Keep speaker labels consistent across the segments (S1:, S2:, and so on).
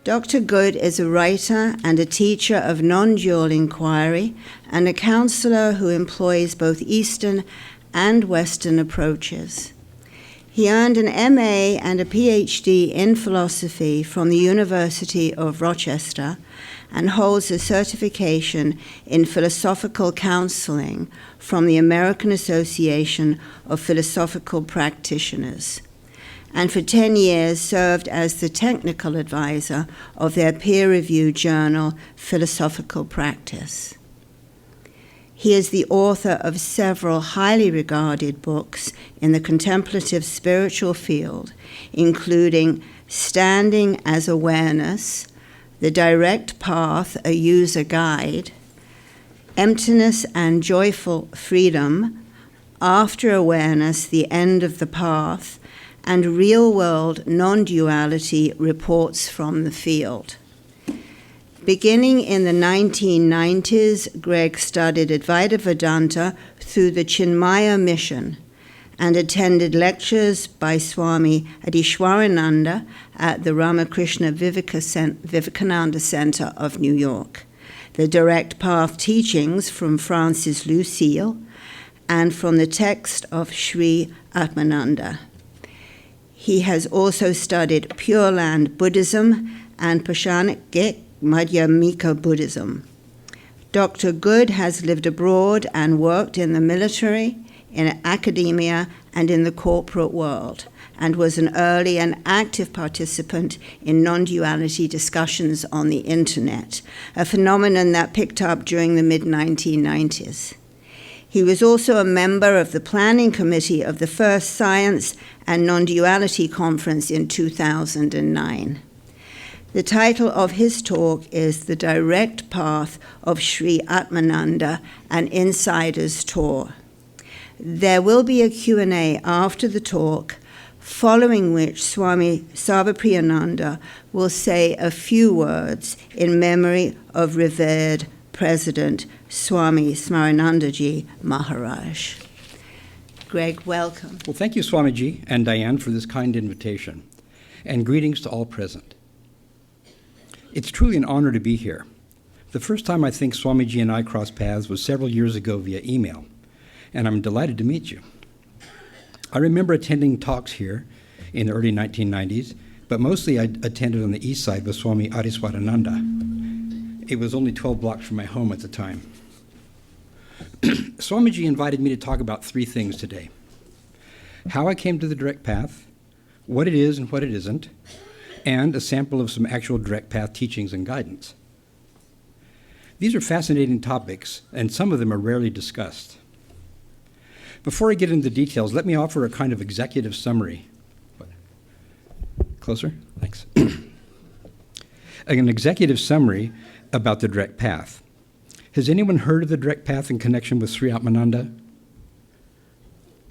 S1: Dr. Goode is a writer and a teacher of non-dual inquiry and a counselor who employs both Eastern and Western approaches. He earned an MA and a Ph.D. in philosophy from the University of Rochester and holds a certification in philosophical counseling from the American Association of Philosophical Practitioners, and for 10 years served as the technical advisor of their peer-reviewed journal, Philosophical Practice. He is the author of several highly regarded books in the contemplative spiritual field, including Standing as Awareness, The Direct Path, A User Guide, Emptiness and Joyful Freedom, After Awareness, The End of the Path, and Real-World Non-Duality Reports from the Field. Beginning in the 1990s, Greg studied Advaita Vedanta through the Chinmaya mission and attended lectures by Swami Adishwarananda at the Ramakrishna Vivekananda Center of New York, the Direct Path teachings from Francis Lucille, and from the text of Sri Atmananda. He has also studied Pure Land Buddhism and Paushanik Madhyamika Buddhism. Dr. Goode has lived abroad and worked in the military, in academia, and in the corporate world, and was an early and active participant in non-duality discussions on the internet, a phenomenon that picked up during the mid-1990s. He was also a member of the planning committee of the first Science and Non-Duality Conference in 2009. The title of his talk is The Direct Path of Sri Atmananda, an Insider's Tour. There will be a Q&A after the talk, following which Swami Sarvapriyananda will say a few words in memory of revered President Swami Smaranandaji Maharaj. Greg, welcome.
S2: Well, thank you, Swamiji and Diane, for this kind invitation, and greetings to all present. It's truly an honor to be here. The first time I think Swamiji and I crossed paths was several years ago via email, and I'm delighted to meet you. I remember attending talks here in the early 1990s, but mostly I attended on the east side with Swami Adishwarananda. It was only 12 blocks from my home at the time. Swamiji invited me to talk about three things today: how I came to the direct path, what it is and what it isn't, and a sample of some actual direct path teachings and guidance. These are fascinating topics, and some of them are rarely discussed. Before I get into the details, let me offer a kind of executive summary. Closer? Thanks. An executive summary about the direct path. Has anyone heard of the direct path in connection with Sri Atmananda,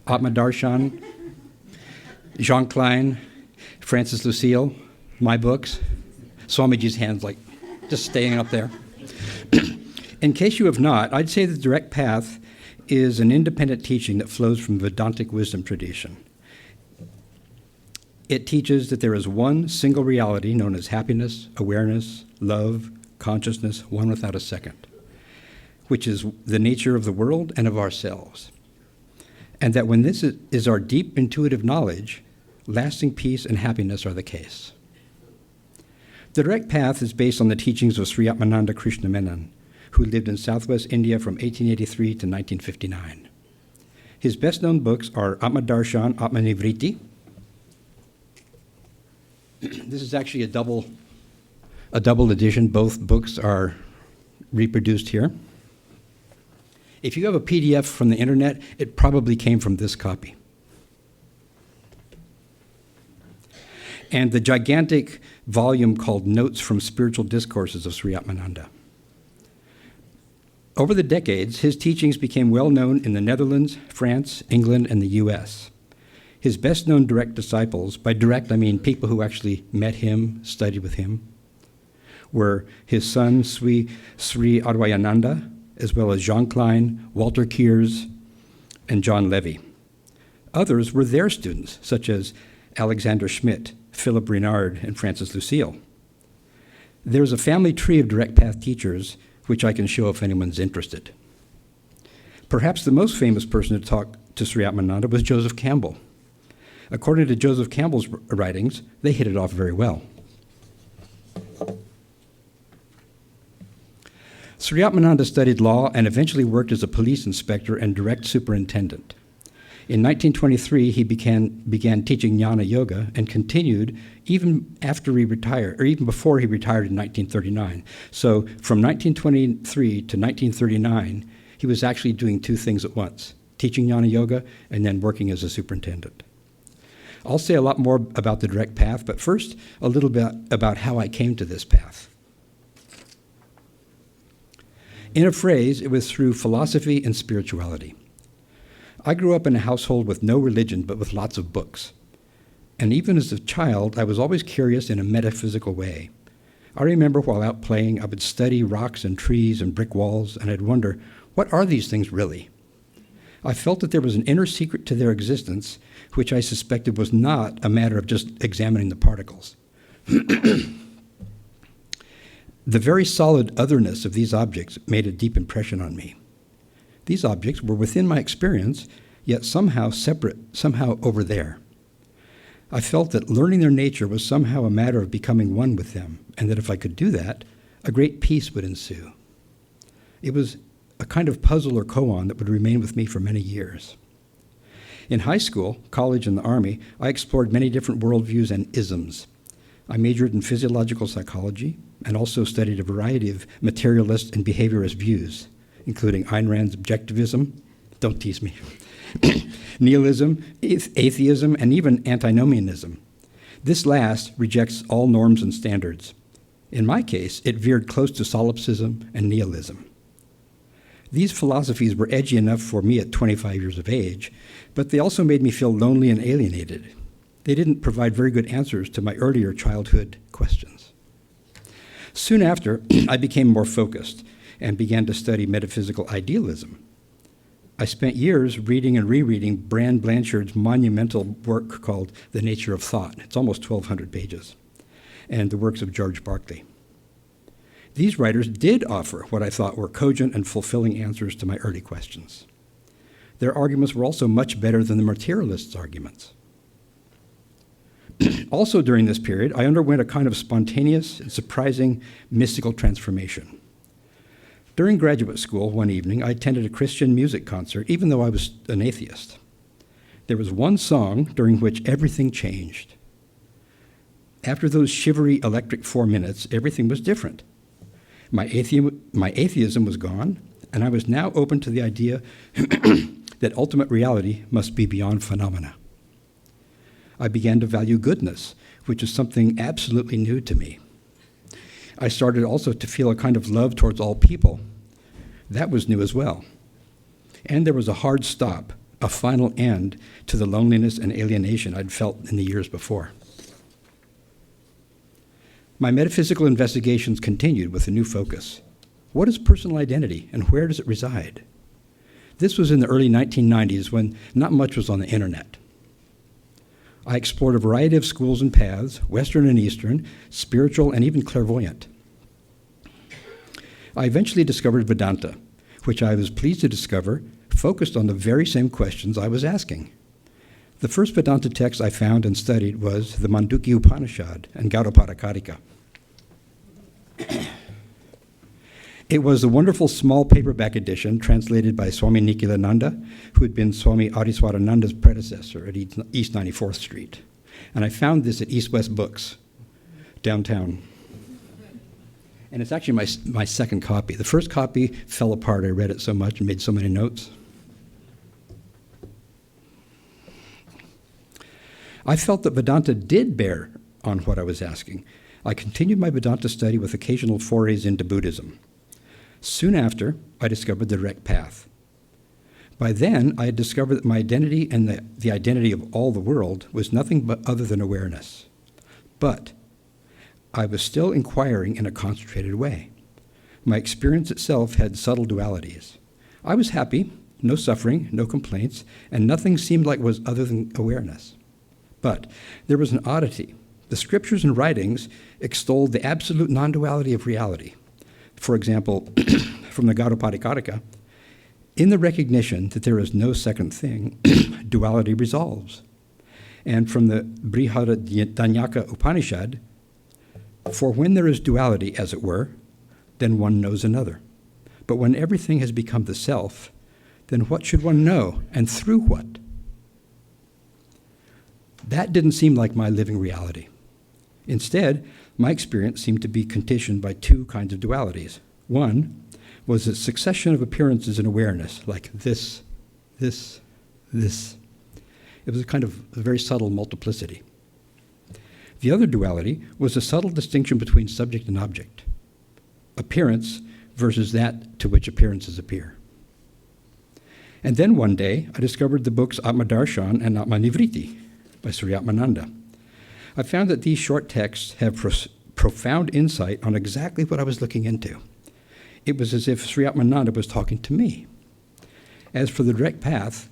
S2: Atmadarshan, Jean Klein, Francis Lucille, my books? Swamiji's hand's like just staying up there. In case you have not, I'd say the direct path is an independent teaching that flows from Vedantic wisdom tradition. It teaches that there is one single reality known as happiness, awareness, love, consciousness, one without a second, which is the nature of the world and of ourselves. And that when this is our deep intuitive knowledge, lasting peace and happiness are the case. The direct path is based on the teachings of Sri Atmananda Krishna Menon, who lived in southwest India from 1883 to 1959. His best-known books are Atmadarshan, Atmanivriti. This is actually a double edition. Both books are reproduced here. If you have a PDF from the internet, it probably came from this copy. And the gigantic volume called Notes from Spiritual Discourses of Sri Atmananda. Over the decades, his teachings became well known in the Netherlands, France, England, and the US. His best-known direct disciples, by direct I mean people who actually met him, studied with him, were his son Sri Advayananda, as well as Jean Klein, Walter Kiers, and John Levy. Others were their students, such as Alexander Schmidt, Philip Renard, and Francis Lucille. There's a family tree of direct path teachers, which I can show if anyone's interested. Perhaps the most famous person to talk to Sri Atmananda was Joseph Campbell. According to Joseph Campbell's writings, they hit it off very well. Sri Atmananda studied law and eventually worked as a police inspector and direct superintendent. In 1923, he began teaching jnana yoga and continued even after he retired, or even before he retired in 1939. So from 1923 to 1939, he was actually doing two things at once, teaching jnana yoga and then working as a superintendent. I'll say a lot more about the direct path, but first, a little bit about how I came to this path. In a phrase, it was through philosophy and spirituality. I grew up in a household with no religion, but with lots of books. And even as a child, I was always curious in a metaphysical way. I remember while out playing, I would study rocks and trees and brick walls, and I'd wonder, what are these things really? I felt that there was an inner secret to their existence, which I suspected was not a matter of just examining the particles. The very solid otherness of these objects made a deep impression on me. These objects were within my experience, yet somehow separate, somehow over there. I felt that learning their nature was somehow a matter of becoming one with them, and that if I could do that, a great peace would ensue. It was a kind of puzzle or koan that would remain with me for many years. In high school, college, and the Army, I explored many different worldviews and isms. I majored in physiological psychology and also studied a variety of materialist and behaviorist views, including Ayn Rand's objectivism, don't tease me, nihilism, atheism, and even antinomianism. This last rejects all norms and standards. In my case, it veered close to solipsism and nihilism. These philosophies were edgy enough for me at 25 years of age, but they also made me feel lonely and alienated. They didn't provide very good answers to my earlier childhood questions. Soon after, I became more focused and began to study metaphysical idealism. I spent years reading and rereading Brand Blanchard's monumental work called The Nature of Thought. It's almost 1,200 pages, and the works of George Berkeley. These writers did offer what I thought were cogent and fulfilling answers to my early questions. Their arguments were also much better than the materialists' arguments. Also during this period, I underwent a kind of spontaneous and surprising mystical transformation. During graduate school one evening, I attended a Christian music concert, even though I was an atheist. There was one song during which everything changed. After those shivery electric 4 minutes, everything was different. My atheism was gone, and I was now open to the idea that ultimate reality must be beyond phenomena. I began to value goodness, which is something absolutely new to me. I started also to feel a kind of love towards all people. That was new as well. And there was a hard stop, a final end to the loneliness and alienation I'd felt in the years before. My metaphysical investigations continued with a new focus. What is personal identity, and where does it reside? This was in the early 1990s when not much was on the internet. I explored a variety of schools and paths, Western and Eastern, spiritual and even clairvoyant. I eventually discovered Vedanta, which I was pleased to discover focused on the very same questions I was asking. The first Vedanta text I found and studied was the Mandukya Upanishad and Gaudapada. It was a wonderful small paperback edition translated by Swami Nikhilananda, who had been Swami Adiswarananda's predecessor at East 94th Street. And I found this at East West Books, downtown. And it's actually my second copy. The first copy fell apart. I read it so much and made so many notes. I felt that Vedanta did bear on what I was asking. I continued my Vedanta study with occasional forays into Buddhism. Soon after, I discovered the direct path. By then, I had discovered that my identity and the identity of all the world was nothing but other than awareness. But I was still inquiring in a concentrated way. My experience itself had subtle dualities. I was happy, no suffering, no complaints, and nothing seemed like it was other than awareness. But there was an oddity, The scriptures and writings extol the absolute non-duality of reality. For example, from the Gaudapadikadika, in the recognition that there is no second thing, duality resolves. And from the Brihadaranyaka Upanishad, for when there is duality, as it were, then one knows another. But when everything has become the self, then what should one know, and through what? That didn't seem like my living reality. Instead, my experience seemed to be conditioned by two kinds of dualities. One was a succession of appearances in awareness, like this. It was a kind of a very subtle multiplicity. The other duality was a subtle distinction between subject and object, appearance versus that to which appearances appear. And then one day, I discovered the books Atmadarshan and Atmanivriti by Sri Atmananda. I found that these short texts have profound insight on exactly what I was looking into. It was as if Sri Atmananda was talking to me. As for the direct path,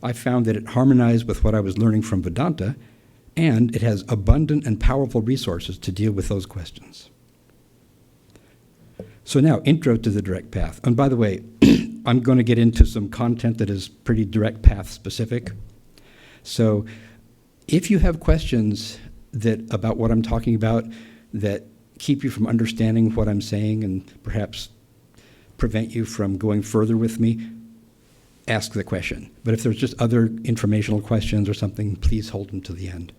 S2: I found that it harmonized with what I was learning from Vedanta, and it has abundant and powerful resources to deal with those questions. So now, intro to the direct path. And by the way, I'm going to get into some content that is pretty direct path specific. So if you have questions about what I'm talking about that keep you from understanding what I'm saying and perhaps prevent you from going further with me, ask the question. But if there's just other informational questions or something, please hold them to the end.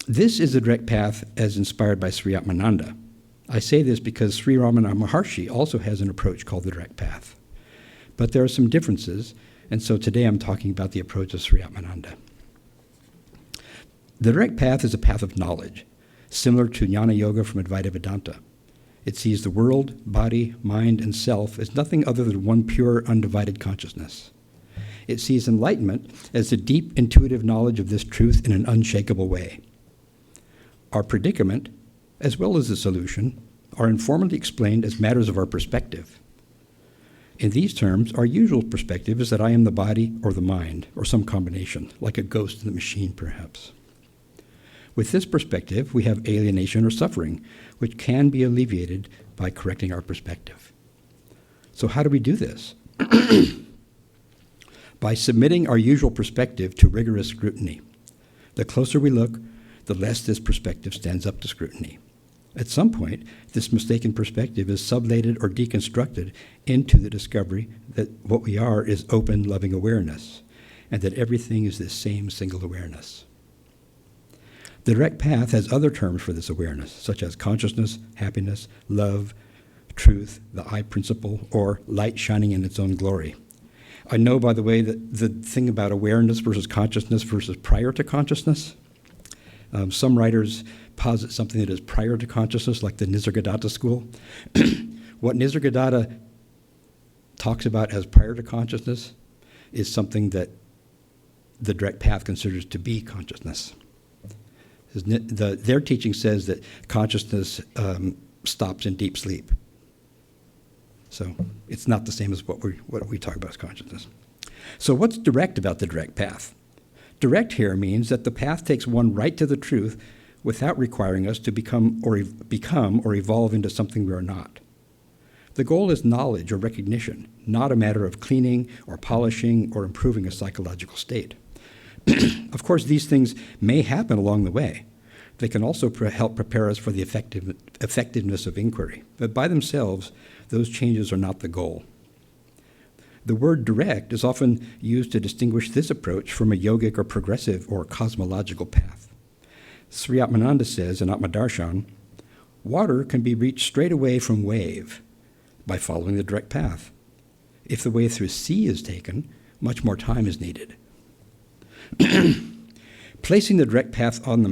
S2: This is the direct path as inspired by Sri Atmananda. I say this because Sri Ramana Maharshi also has an approach called the direct path. But there are some differences, and so today I'm talking about the approach of Sri Atmananda. The direct path is a path of knowledge, similar to Jnana Yoga from Advaita Vedanta. It sees the world, body, mind, and self as nothing other than one pure, undivided consciousness. It sees enlightenment as the deep, intuitive knowledge of this truth in an unshakable way. Our predicament, as well as the solution, are informally explained as matters of our perspective. In these terms, our usual perspective is that I am the body or the mind, or some combination, like a ghost in the machine, perhaps. With this perspective, we have alienation or suffering, which can be alleviated by correcting our perspective. So how do we do this? By submitting our usual perspective to rigorous scrutiny. The closer we look, the less this perspective stands up to scrutiny. At some point, this mistaken perspective is sublated or deconstructed into the discovery that what we are is open, loving awareness, and that everything is this same single awareness. The direct path has other terms for this awareness, such as consciousness, happiness, love, truth, the I principle, or light shining in its own glory. I know, by the way, that the thing about awareness versus consciousness versus prior to consciousness, some writers posit something that is prior to consciousness, like the Nisargadatta school. What Nisargadatta talks about as prior to consciousness is something that the direct path considers to be consciousness. Their teaching says that consciousness stops in deep sleep. So it's not the same as what we talk about as consciousness. So what's direct about the direct path? Direct here means that the path takes one right to the truth without requiring us to become or evolve into something we are not. The goal is knowledge or recognition, not a matter of cleaning or polishing or improving a psychological state. Of course, these things may happen along the way. They can also help prepare us for the effectiveness of inquiry. But by themselves, those changes are not the goal. The word direct is often used to distinguish this approach from a yogic or progressive or cosmological path. Sri Atmananda says in Atmadarshan, water can be reached straight away from wave by following the direct path. If the way through sea is taken, much more time is needed. Placing the direct path on the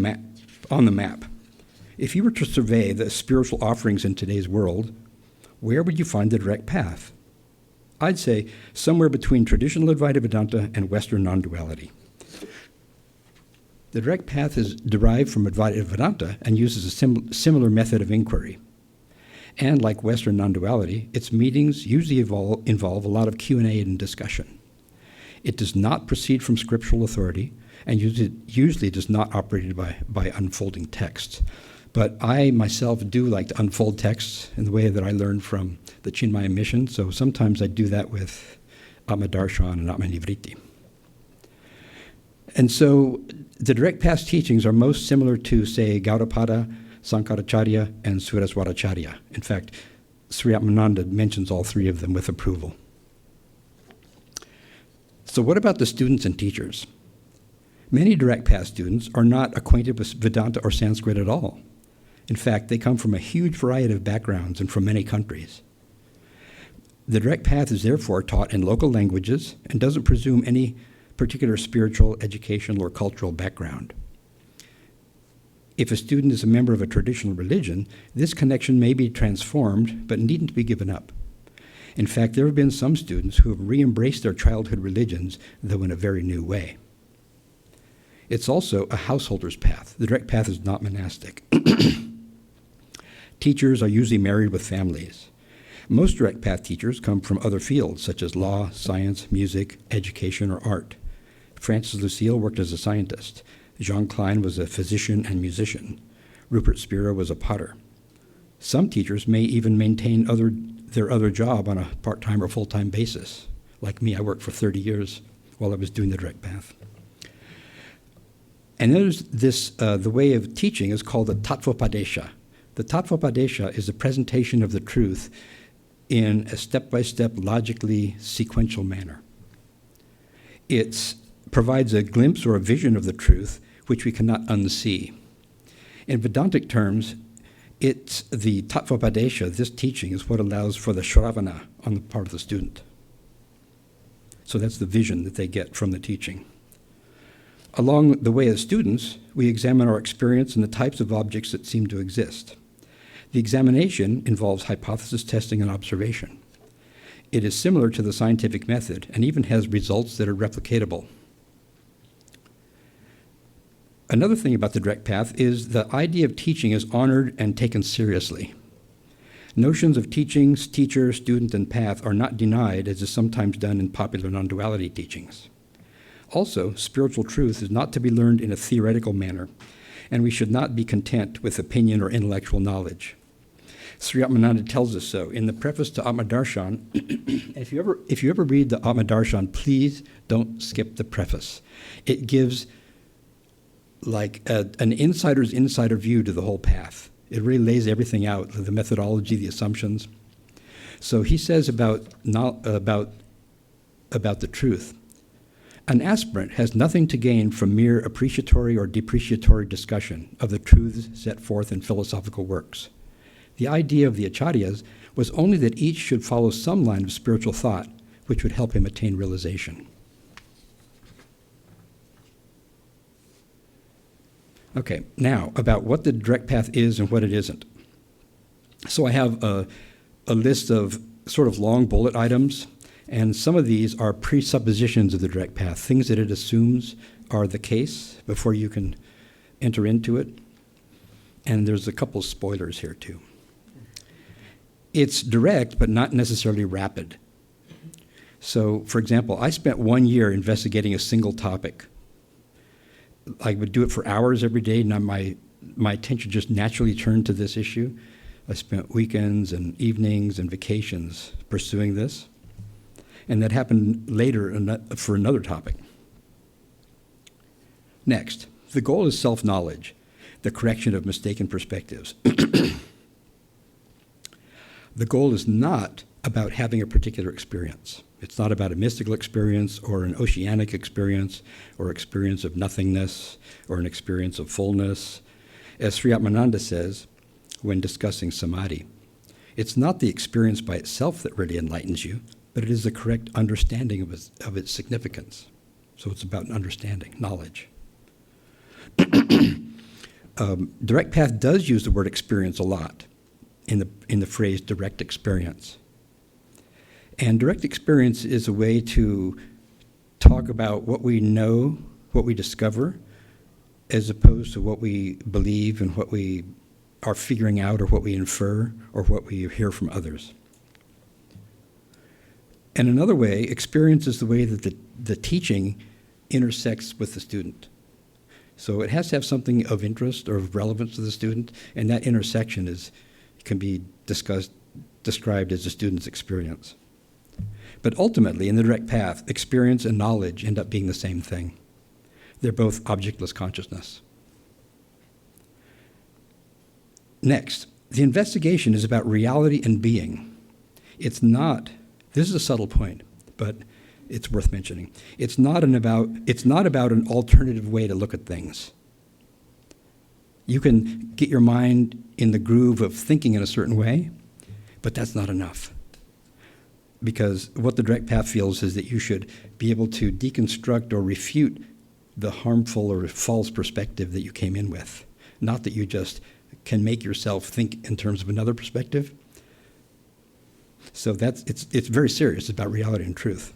S2: map. If you were to survey the spiritual offerings in today's world, where would you find the direct path? I'd say somewhere between traditional Advaita Vedanta and Western non-duality. The direct path is derived from Advaita Vedanta and uses a similar method of inquiry. And like Western non-duality, its meetings usually involve a lot of Q&A and discussion. It does not proceed from scriptural authority, and usually does not operate by unfolding texts. But I myself do like to unfold texts in the way that I learned from the Chinmaya mission, so sometimes I do that with Atmadarshan and Atmanivriti. And so the direct path teachings are most similar to, say, Gaudapada, Sankaracharya, and Suraswaracharya. In fact, Sri Atmananda mentions all three of them with approval. So what about the students and teachers? Many direct path students are not acquainted with Vedanta or Sanskrit at all. In fact, they come from a huge variety of backgrounds and from many countries. The direct path is therefore taught in local languages and doesn't presume any particular spiritual, educational, or cultural background. If a student is a member of a traditional religion, this connection may be transformed, but needn't be given up. In fact, there have been some students who have re-embraced their childhood religions, though in a very new way. It's also a householder's path. The direct path is not monastic. Teachers are usually married with families. Most direct path teachers come from other fields, such as law, science, music, education, or art. Francis Lucille worked as a scientist. Jean Klein was a physician and musician. Rupert Spira was a potter. Some teachers may even maintain their other job on a part-time or full-time basis. Like me, I worked for 30 years while I was doing the direct path. And there's this, the way of teaching is called the Tattvopadesha. The Tattvopadesha is a presentation of the truth in a step-by-step, logically sequential manner. It provides a glimpse or a vision of the truth which we cannot unsee. In Vedantic terms, it's the Tattvopadesha, this teaching, is what allows for the Shravana on the part of the student. So that's the vision that they get from the teaching. Along the way as students, we examine our experience and the types of objects that seem to exist. The examination involves hypothesis testing and observation. It is similar to the scientific method and even has results that are replicatable. Another thing about the direct path is the idea of teaching is honored and taken seriously. Notions of teachings, teacher, student, and path are not denied, as is sometimes done in popular non-duality teachings. Also, spiritual truth is not to be learned in a theoretical manner, and we should not be content with opinion or intellectual knowledge. Sri Atmananda tells us so. In the preface to Atmadarshan, if you ever read the Atmadarshan, please don't skip the preface. It gives like an insider's insider view to the whole path. It really lays everything out, the methodology, the assumptions. So he says about the truth. An aspirant has nothing to gain from mere appreciatory or depreciatory discussion of the truths set forth in philosophical works. The idea of the acharyas was only that each should follow some line of spiritual thought which would help him attain realization. Okay, now about what the direct path is and what it isn't. So I have a list of sort of long bullet items, and some of these are presuppositions of the direct path, things that it assumes are the case before you can enter into it. And there's a couple spoilers here too. It's direct, but not necessarily rapid. So, for example, I spent 1 year investigating a single topic. I would do it for hours every day, and my attention just naturally turned to this issue. I spent weekends and evenings and vacations pursuing this. And that happened later for another topic. Next, the goal is self-knowledge, the correction of mistaken perspectives. The goal is not about having a particular experience. It's not about a mystical experience or an oceanic experience or experience of nothingness or an experience of fullness. As Sri Atmananda says when discussing samadhi, it's not the experience by itself that really enlightens you, but it is the correct understanding of its significance. So it's about understanding, knowledge. Direct path does use the word experience a lot in the phrase direct experience. And direct experience is a way to talk about what we know, what we discover, as opposed to what we believe and what we are figuring out or what we infer or what we hear from others. And another way, experience is the way that the teaching intersects with the student. So it has to have something of interest or of relevance to the student, and that intersection can be described as the student's experience. But ultimately, in the direct path, experience and knowledge end up being the same thing. They're both objectless consciousness. Next, the investigation is about reality and being. It's not, this is a subtle point, but it's worth mentioning. It's not about an alternative way to look at things. You can get your mind in the groove of thinking in a certain way, but that's not enough. Because what the direct path feels is that you should be able to deconstruct or refute the harmful or false perspective that you came in with. Not that you just can make yourself think in terms of another perspective. So it's very serious about reality and truth.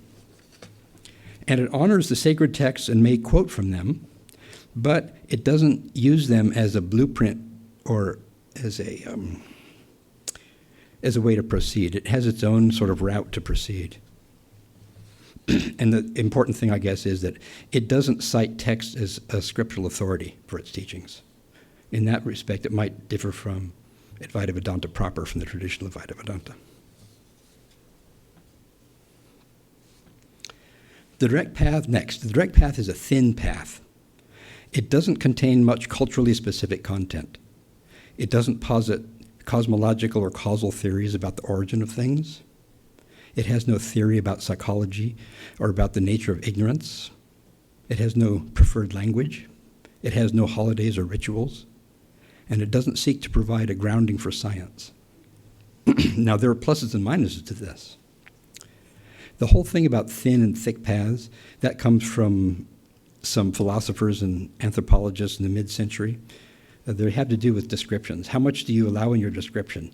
S2: And it honors the sacred texts and may quote from them, but it doesn't use them as a blueprint or as a way to proceed. It has its own sort of route to proceed. And the important thing, I guess, is that it doesn't cite text as a scriptural authority for its teachings. In that respect, it might differ from Advaita Vedanta proper, from the traditional Advaita Vedanta. The direct path next. The direct path is a thin path. It doesn't contain much culturally specific content. It doesn't posit cosmological or causal theories about the origin of things. It has no theory about psychology or about the nature of ignorance. It has no preferred language. It has no holidays or rituals. And it doesn't seek to provide a grounding for science. Now, there are pluses and minuses to this. The whole thing about thin and thick paths, that comes from some philosophers and anthropologists in the mid-century. They have to do with descriptions. How much do you allow in your description?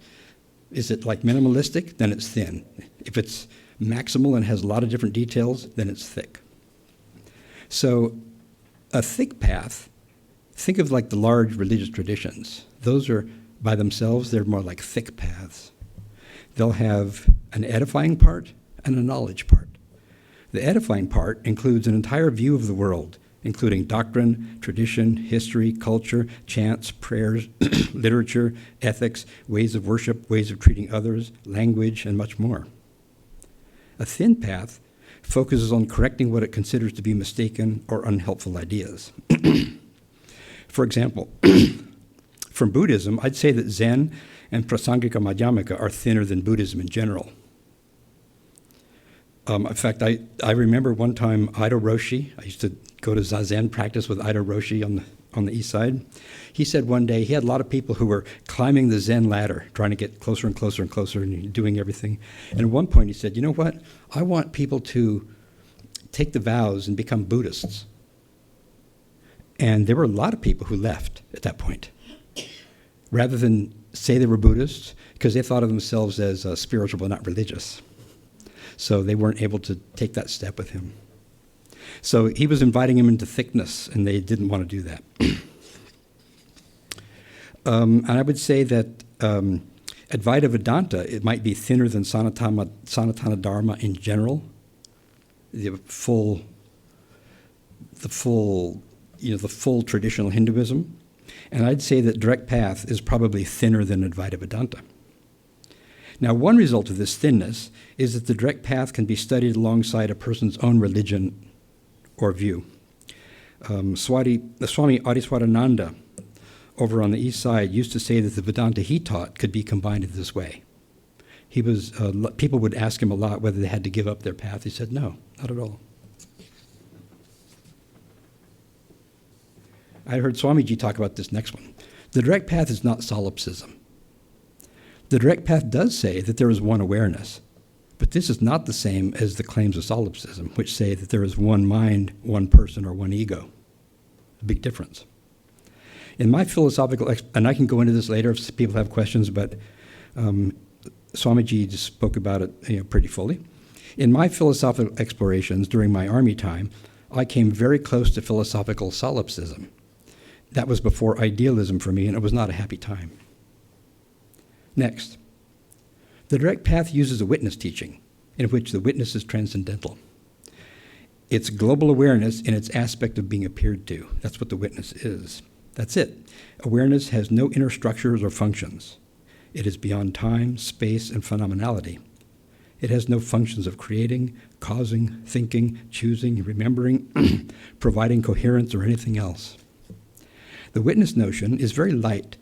S2: Is it like minimalistic? Then it's thin. If it's maximal and has a lot of different details, then it's thick. So a thick path, think of like the large religious traditions. Those are, by themselves, they're more like thick paths. They'll have an edifying part and a knowledge part. The edifying part includes an entire view of the world, including doctrine, tradition, history, culture, chants, prayers, literature, ethics, ways of worship, ways of treating others, language, and much more. A thin path focuses on correcting what it considers to be mistaken or unhelpful ideas. For example, from Buddhism, I'd say that Zen and Prasangika Madhyamaka are thinner than Buddhism in general. In fact, I remember one time Ida Roshi, I used to go to Zazen practice with Ida Roshi on the east side. He said one day he had a lot of people who were climbing the Zen ladder, trying to get closer and closer and closer and doing everything. And at one point he said, you know what? I want people to take the vows and become Buddhists. And there were a lot of people who left at that point. Rather than say they were Buddhists, because they thought of themselves as spiritual but not religious. So they weren't able to take that step with him. So he was inviting him into thickness, and they didn't want to do that. And I would say that Advaita Vedanta, it might be thinner than Sanatana Dharma in general. The full traditional Hinduism. And I'd say that direct path is probably thinner than Advaita Vedanta. Now, one result of this thinness is that the direct path can be studied alongside a person's own religion or view. Swami Adiswarananda over on the east side used to say that the Vedanta he taught could be combined in this way. People would ask him a lot whether they had to give up their path. He said, no, not at all. I heard Swamiji talk about this next one. The direct path is not solipsism. The direct path does say that there is one awareness, but this is not the same as the claims of solipsism, which say that there is one mind, one person, or one ego. A big difference. In my philosophical, and I can go into this later if people have questions, but Swamiji just spoke about it pretty fully. In my philosophical explorations during my army time, I came very close to philosophical solipsism. That was before idealism for me, and it was not a happy time. Next, the direct path uses a witness teaching. in which the witness is transcendental. It's global awareness in its aspect of being appeared to. That's what the witness is. That's it. Awareness has no inner structures or functions. It is beyond time, space, and phenomenality. It has no functions of creating, causing, thinking, choosing, remembering, providing coherence, or anything else. The witness notion is very light.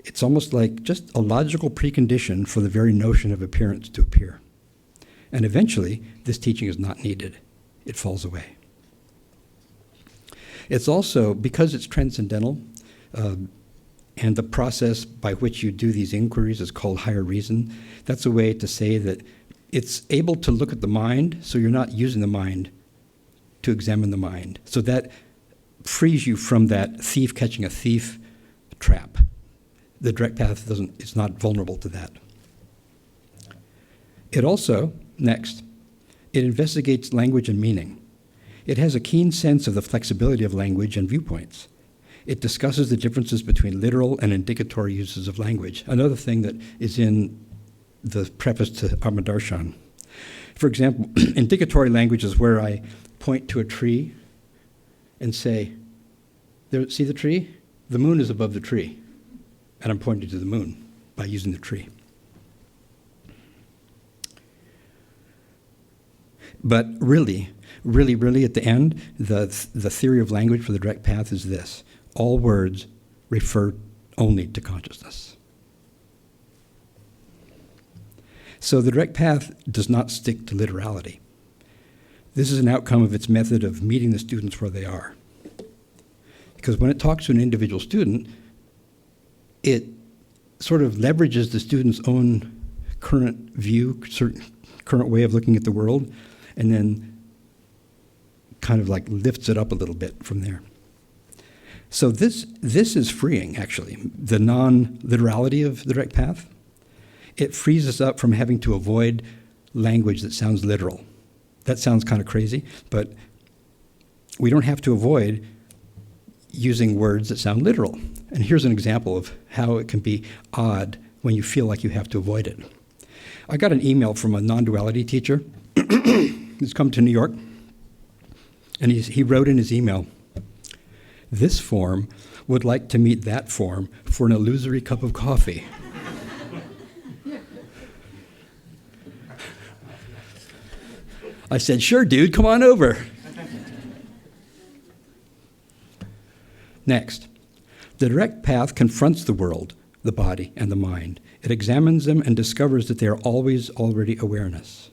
S2: It's almost like just a logical precondition for the very notion of appearance to appear. And eventually, this teaching is not needed. It falls away. It's also, because it's transcendental, and the process by which you do these inquiries is called higher reason, that's a way to say that it's able to look at the mind, so you're not using the mind to examine the mind. So that frees you from that thief catching a thief trap. The direct path is not vulnerable to that. It also, next, it investigates language and meaning. It has a keen sense of the flexibility of language and viewpoints. It discusses the differences between literal and indicatory uses of language, another thing that is in the preface to Atmananda. For example, indicatory language is where I point to a tree and say, there, see the tree? The moon is above the tree. And I'm pointing to the moon by using the tree. But really, at the end, the theory of language for the direct path is this. All words refer only to consciousness. So the direct path does not stick to literality. This is an outcome of its method of meeting the students where they are. Because when it talks to an individual student, it sort of leverages the student's own current view, certain current way of looking at the world, and then kind of like lifts it up a little bit from there. So this is freeing, actually, the non-literality of the direct path. It frees us up from having to avoid language that sounds literal. That sounds kind of crazy, but we don't have to avoid using words that sound literal. And here's an example of how it can be odd when you feel like you have to avoid it. I got an email from a non-duality teacher who's come to New York, and he wrote in his email, "This form would like to meet that form for an illusory cup of coffee." I said, "Sure, dude, come on over." Next, the direct path confronts the world, the body, and the mind. It examines them and discovers that they are always already awareness.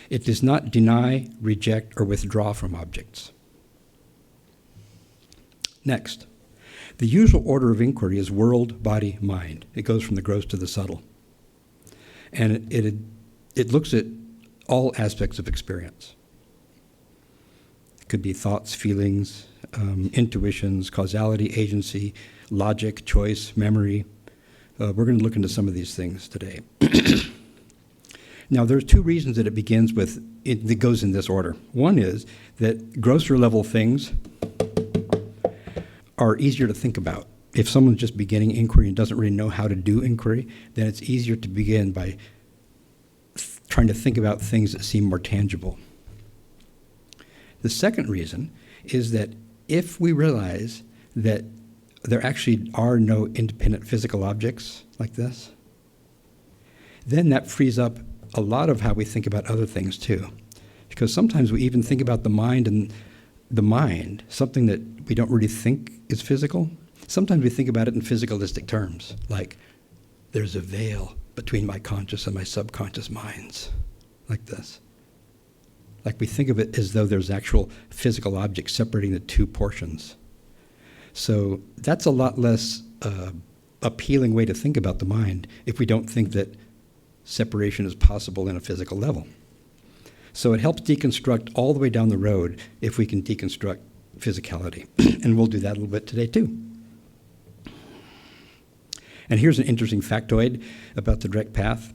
S2: It does not deny, reject, or withdraw from objects. Next, the usual order of inquiry is world, body, mind. It goes from the gross to the subtle. And it looks at all aspects of experience. It could be thoughts, feelings, intuitions, causality, agency, logic, choice, memory. We're going to look into some of these things today. Now, there's two reasons that it begins with, it goes in this order. One is that grosser level things are easier to think about. If someone's just beginning inquiry and doesn't really know how to do inquiry, then it's easier to begin by trying to think about things that seem more tangible. The second reason is that if we realize that there actually are no independent physical objects like this, then that frees up a lot of how we think about other things too. Because sometimes we even think about the mind, and the mind, something that we don't really think is physical, sometimes we think about it in physicalistic terms, like there's a veil between my conscious and my subconscious minds, like this. Like we think of it as though there's actual physical objects separating the two portions. So that's a lot less appealing way to think about the mind if we don't think that separation is possible in a physical level. So it helps deconstruct all the way down the road if we can deconstruct physicality. And we'll do that a little bit today too. And here's an interesting factoid about the direct path.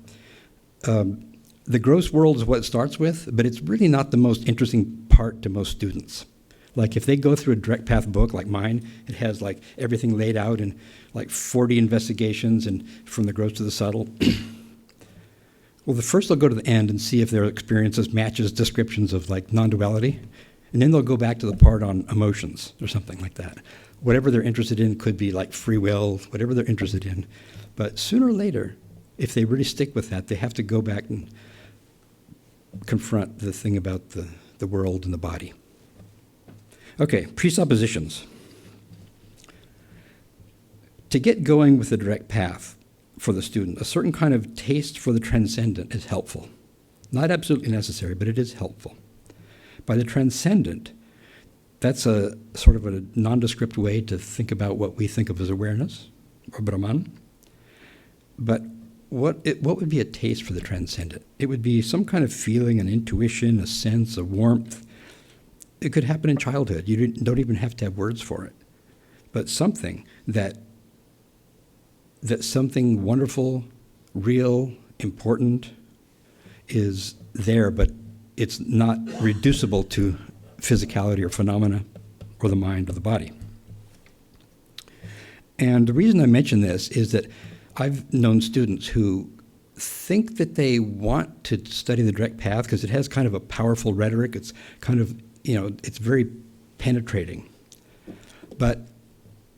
S2: The gross world is what it starts with, but it's really not the most interesting part to most students. Like if they go through a direct path book like mine, it has like everything laid out in like 40 investigations and from the gross to the subtle. Well, first they'll go to the end and see if their experiences matches descriptions of like non-duality, and then they'll go back to the part on emotions or something like that. Whatever they're interested in could be like free will, whatever they're interested in. But sooner or later, if they really stick with that, they have to go back and confront the thing about the world and the body. Okay, presuppositions. To get going with the direct path for the student, a certain kind of taste for the transcendent is helpful. Not absolutely necessary, but it is helpful. By the transcendent, that's a sort of a nondescript way to think about what we think of as awareness, or Brahman. But what would be a taste for the transcendent? It would be some kind of feeling, an intuition, a sense, a warmth. It could happen in childhood. You don't even have to have words for it. But something that something wonderful, real, important is there, but it's not reducible to physicality or phenomena or the mind or the body. And the reason I mention this is that I've known students who think that they want to study the direct path because it has kind of a powerful rhetoric. It's kind of, it's very penetrating. But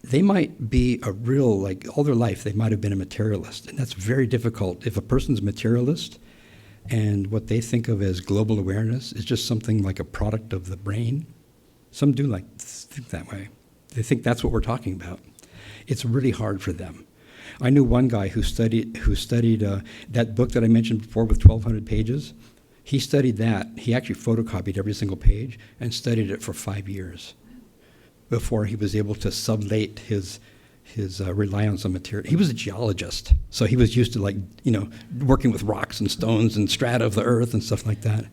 S2: they might be a real, like all their life, they might have been a materialist. And that's very difficult. If a person's a materialist and what they think of as global awareness is just something like a product of the brain, some do think that way. They think that's what we're talking about. It's really hard for them. I knew one guy who studied that book that I mentioned before with 1,200 pages. He studied that. He actually photocopied every single page and studied it for 5 years before he was able to sublate his reliance on material. He was a geologist, so he was used to working with rocks and stones and strata of the earth and stuff like that.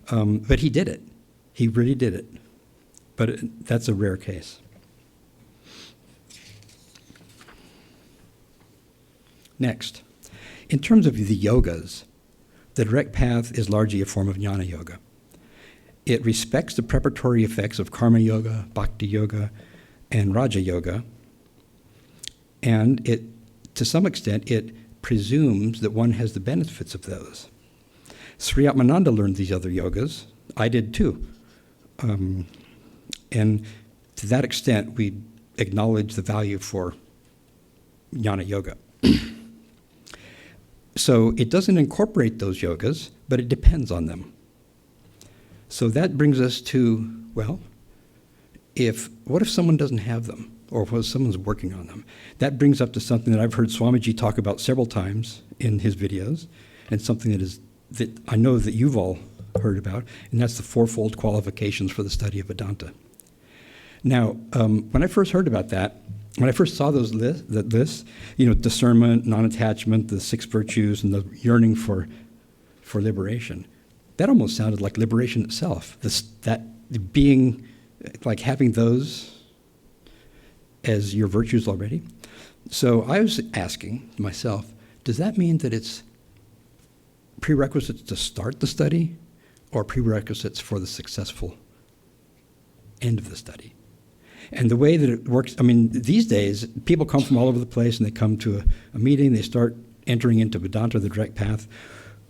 S2: But he did it. He really did it. But that's a rare case. Next, in terms of the yogas, the direct path is largely a form of jnana yoga. It respects the preparatory effects of karma yoga, bhakti yoga, and raja yoga, and to some extent, it presumes that one has the benefits of those. Sri Atmananda learned these other yogas. I did too. And to that extent, we acknowledge the value for jnana yoga. So it doesn't incorporate those yogas, but it depends on them. So that brings us to, well, what if someone doesn't have them, or what if someone's working on them? That brings up to something that I've heard Swamiji talk about several times in his videos, and something that I know that you've all heard about, and that's the fourfold qualifications for the study of Vedanta. Now, when I first heard about that, when I first saw those lists, discernment, non-attachment, the 6 virtues, and the yearning for liberation, that almost sounded like liberation itself. That being, like having those as your virtues already. So I was asking myself, does that mean that it's prerequisites to start the study or prerequisites for the successful end of the study? And the way that it works, these days, people come from all over the place and they come to a meeting, they start entering into Vedanta, the direct path.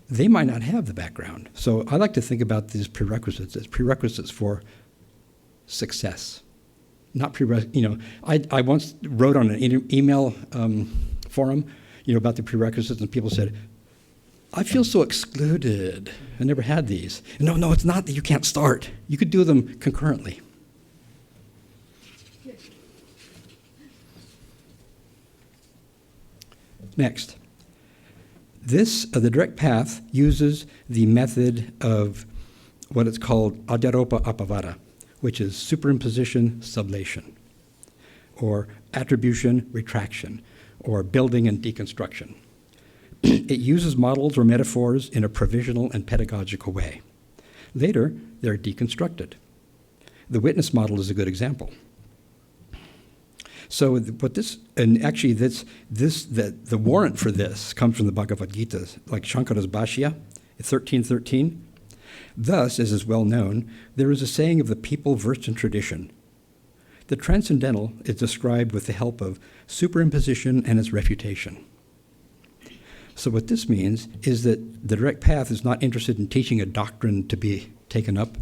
S2: They might not have the background. So I like to think about these prerequisites as prerequisites for success. Not I once wrote on an email forum, about the prerequisites, and people said, I feel so excluded. I never had these. No, it's not that you can't start. You could do them concurrently. Next, the direct path uses the method of what it's called adyaropa apavara, which is superimposition sublation, or attribution retraction, or building and deconstruction. It uses models or metaphors in a provisional and pedagogical way. Later, they're deconstructed. The witness model is a good example. So the warrant for this comes from the Bhagavad Gita, like Shankara's Bhashya, 13:13. Thus, as is well known, there is a saying of the people versed in tradition. The transcendental is described with the help of superimposition and its refutation. So what this means is that the direct path is not interested in teaching a doctrine to be taken up,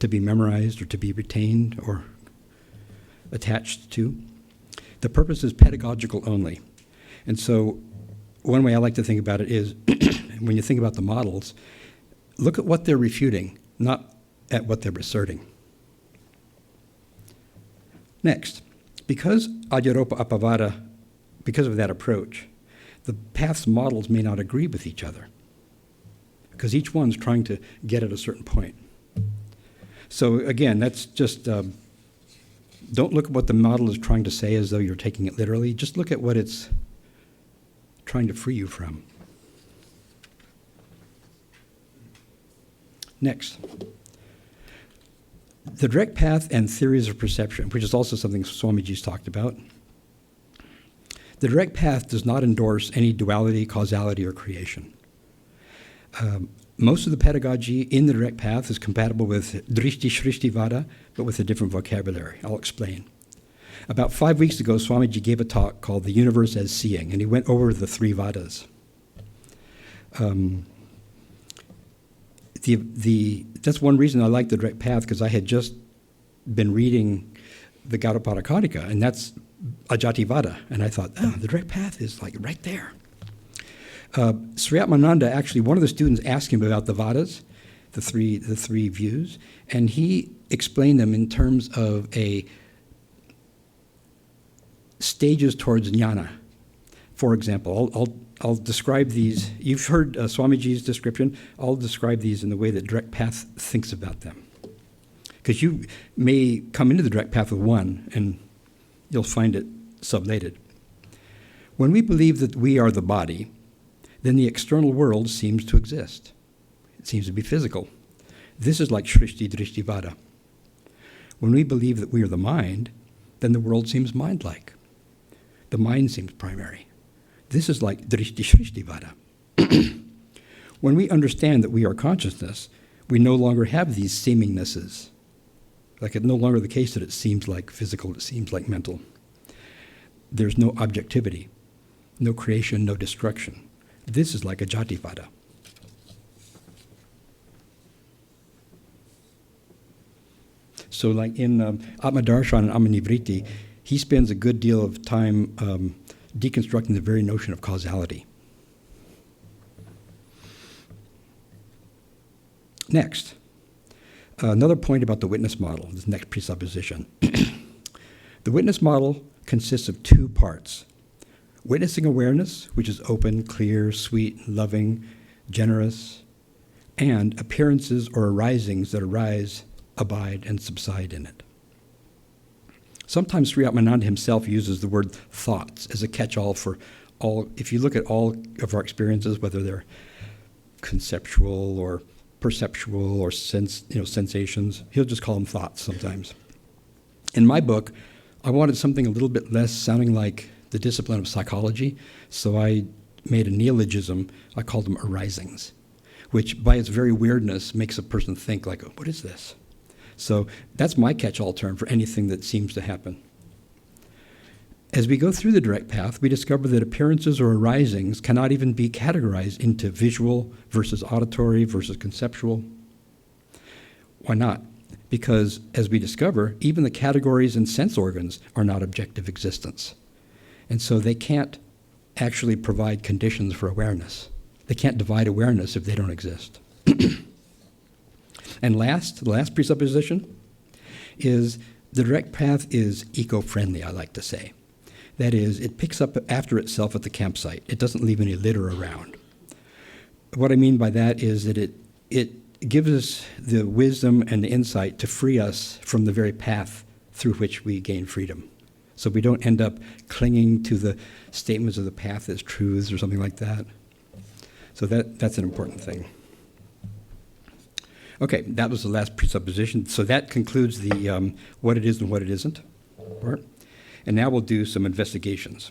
S2: to be memorized, or to be retained or attached to. The purpose is pedagogical only. And so one way I like to think about it is, when you think about the models, look at what they're refuting, not at what they're asserting. Next, because Adyaropa Apavada, because of that approach, the path's models may not agree with each other, because each one's trying to get at a certain point. So again, that's just, don't look at what the model is trying to say as though you're taking it literally. Just look at what it's trying to free you from. Next, the direct path and theories of perception, which is also something Swamiji's talked about. The direct path does not endorse any duality, causality, or creation. Most of the pedagogy in the direct path is compatible with Drishti Shrishti Vada, but with a different vocabulary. I'll explain. About 5 weeks ago, Swamiji gave a talk called The Universe as Seeing, and he went over the three Vadas. That's one reason I like the direct path, because I had just been reading the Gaudapada Karika, and that's Ajati Vada, and I thought, oh, the direct path is like right there. Sri Atmananda, actually, one of the students asked him about the Vadas, the three views, and he explained them in terms of stages towards jnana. For example, I'll describe these. You've heard Swamiji's description. I'll describe these in the way that direct path thinks about them. Because you may come into the direct path with one, and you'll find it sublated. When we believe that we are the body, then the external world seems to exist. It seems to be physical. This is like Shrishti Drishti Vada. When we believe that we are the mind, then the world seems mind-like. The mind seems primary. This is like Drishti Shrishti Vada. When we understand that we are consciousness, we no longer have these seemingnesses. Like it's no longer the case that it seems like physical, it seems like mental. There's no objectivity, no creation, no destruction. This is like a Jati Vada. So like in Atmadarshan and Amanivriti, he spends a good deal of time deconstructing the very notion of causality. Next, another point about the witness model, this next presupposition. The witness model consists of two parts. Witnessing awareness, which is open, clear, sweet, loving, generous, and appearances or arisings that arise, abide, and subside in it. Sometimes Sri Atmananda himself uses the word thoughts as a catch-all for all. If you look at all of our experiences, whether they're conceptual or perceptual or sensations, he'll just call them thoughts sometimes. In my book, I wanted something a little bit less sounding like the discipline of psychology, so I made a neologism. I called them arisings, which by its very weirdness makes a person think like, oh, what is this? So that's my catch-all term for anything that seems to happen. As we go through the direct path, we discover that appearances or arisings cannot even be categorized into visual versus auditory versus conceptual. Why not? Because, as we discover, even the categories and sense organs are not objective existence. And so they can't actually provide conditions for awareness. They can't divide awareness if they don't exist. And the last presupposition is the direct path is eco-friendly, I like to say. That is, it picks up after itself at the campsite. It doesn't leave any litter around. What I mean by that is that it gives us the wisdom and the insight to free us from the very path through which we gain freedom. So we don't end up clinging to the statements of the path as truths or something like that. So that's an important thing. Okay, that was the last presupposition. So that concludes the what it is and what it isn't part. And now we'll do some investigations.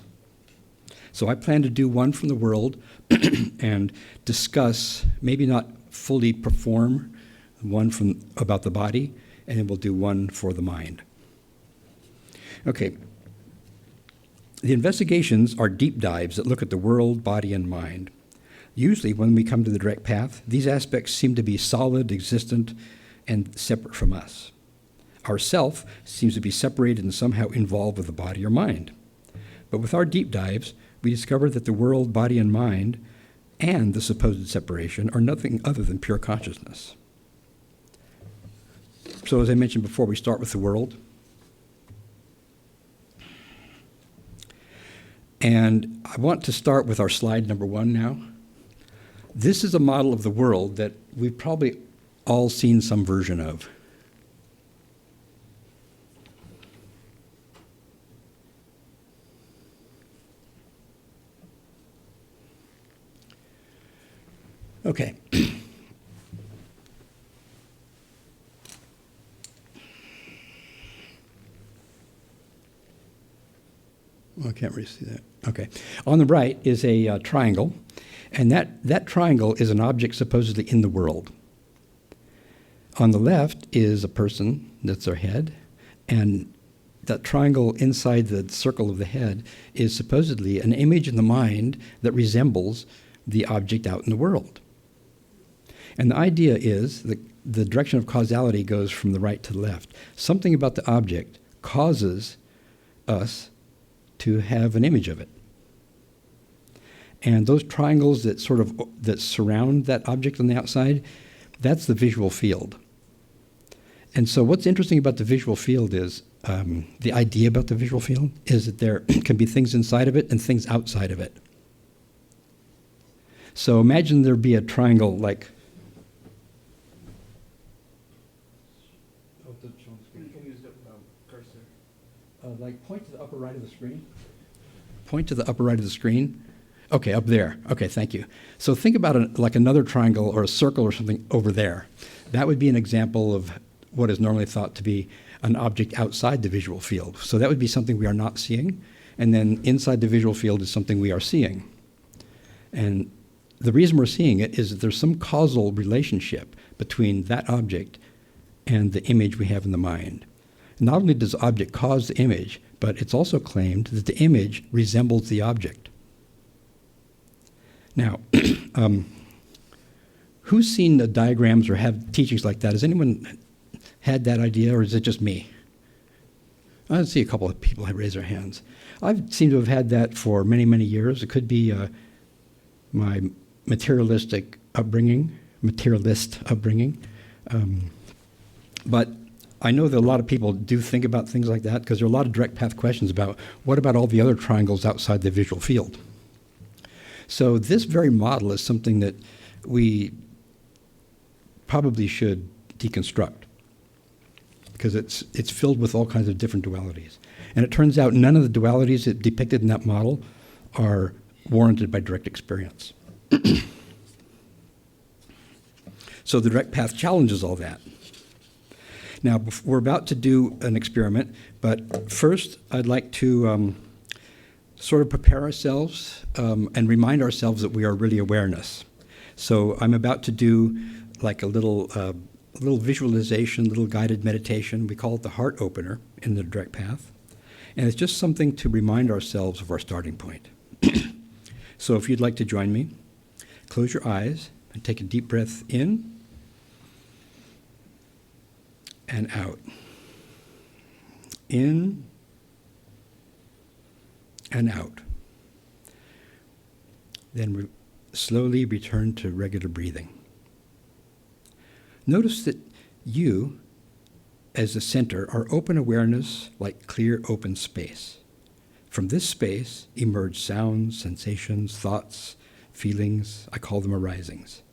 S2: So I plan to do one from the world and discuss, maybe not fully perform, one from about the body, and then we'll do one for the mind. Okay. The investigations are deep dives that look at the world, body, and mind. Usually, when we come to the direct path, these aspects seem to be solid, existent, and separate from us. Our self seems to be separated and somehow involved with the body or mind. But with our deep dives, we discover that the world, body, and mind, and the supposed separation are nothing other than pure consciousness. So as I mentioned before, we start with the world. And I want to start with our slide number 1 now. This is a model of the world that we've probably all seen some version of. Okay. Well, I can't really see that. Okay. On the right is a triangle, and that triangle is an object supposedly in the world. On the left is a person, that's their head, and that triangle inside the circle of the head is supposedly an image in the mind that resembles the object out in the world. And the idea is that the direction of causality goes from the right to the left. Something about the object causes us to have an image of it. And those triangles that that surround that object on the outside, that's the visual field. And so what's interesting about the visual field is, the idea about the visual field is that there can be things inside of it and things outside of it. So imagine there be a triangle like, like point to the upper right of the screen. Point to the upper right of the screen. Okay, up there. Okay, thank you. So think about like another triangle or a circle or something over there. That would be an example of what is normally thought to be an object outside the visual field. So that would be something we are not seeing. And then inside the visual field is something we are seeing. And the reason we're seeing it is that there's some causal relationship between that object and the image we have in the mind. Not only does the object cause the image, but it's also claimed that the image resembles the object. Now, who's seen the diagrams or have teachings like that? Has anyone had that idea, or is it just me? I see a couple of people have raised their hands. I've seemed to have had that for many, many years. It could be my materialist upbringing. But I know that a lot of people do think about things like that because there are a lot of direct path questions about what about all the other triangles outside the visual field. So this very model is something that we probably should deconstruct because it's filled with all kinds of different dualities. And it turns out none of the dualities that depicted in that model are warranted by direct experience. So the direct path challenges all that. Now, we're about to do an experiment, but first I'd like to sort of prepare ourselves and remind ourselves that we are really awareness. So I'm about to do like a little visualization, little guided meditation. We call it the heart opener in the direct path. And it's just something to remind ourselves of our starting point. So if you'd like to join me, close your eyes and take a deep breath in and out. In and out. Then slowly return to regular breathing. Notice that you, as the center, are open awareness like clear open space. From this space emerge sounds, sensations, thoughts, feelings. I call them arisings.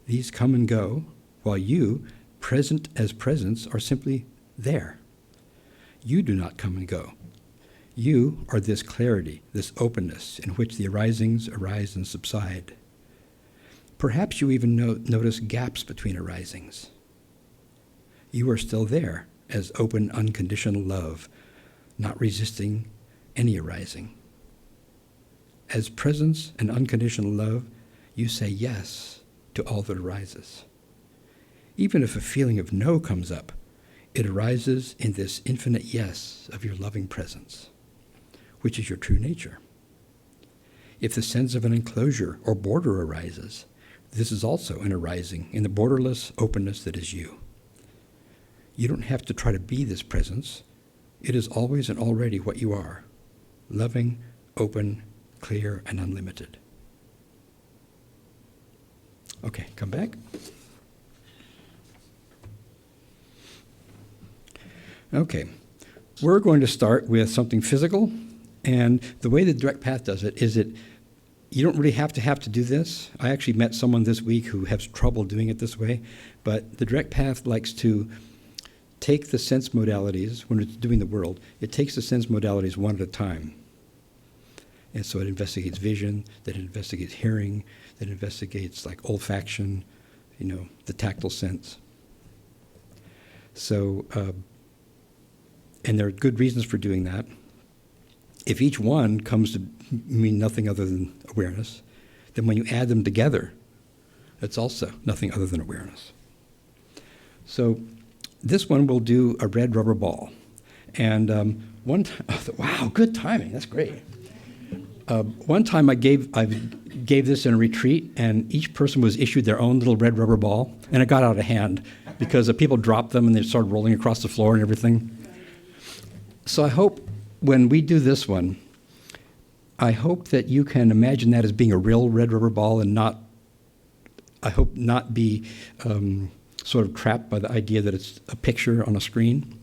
S2: These come and go, while you, present as presence, are simply there. You do not come and go. You are this clarity, this openness in which the arisings arise and subside. Perhaps you even notice gaps between arisings. You are still there as open, unconditional love, not resisting any arising. As presence and unconditional love, you say yes to all that arises. Even if a feeling of no comes up, it arises in this infinite yes of your loving presence, which is your true nature. If the sense of an enclosure or border arises, this is also an arising in the borderless openness that is you. You don't have to try to be this presence. It is always and already what you are, loving, open, clear, and unlimited. Okay, come back. Okay, we're going to start with something physical, and the way the direct path does it is you don't really have to do this. I actually met someone this week who has trouble doing it this way, but the direct path likes to take the sense modalities, when it's doing the world, it takes the sense modalities one at a time. And so it investigates vision, that investigates hearing, that investigates like olfaction, the tactile sense. So, and there are good reasons for doing that. If each one comes to mean nothing other than awareness, then when you add them together, it's also nothing other than awareness. So this one will do a red rubber ball. And one time, wow, good timing, that's great. One time I gave this in a retreat, and each person was issued their own little red rubber ball, and it got out of hand because people dropped them and they started rolling across the floor and everything. So I hope when we do this one, I hope that you can imagine that as being a real red rubber ball and not be sort of trapped by the idea that it's a picture on a screen.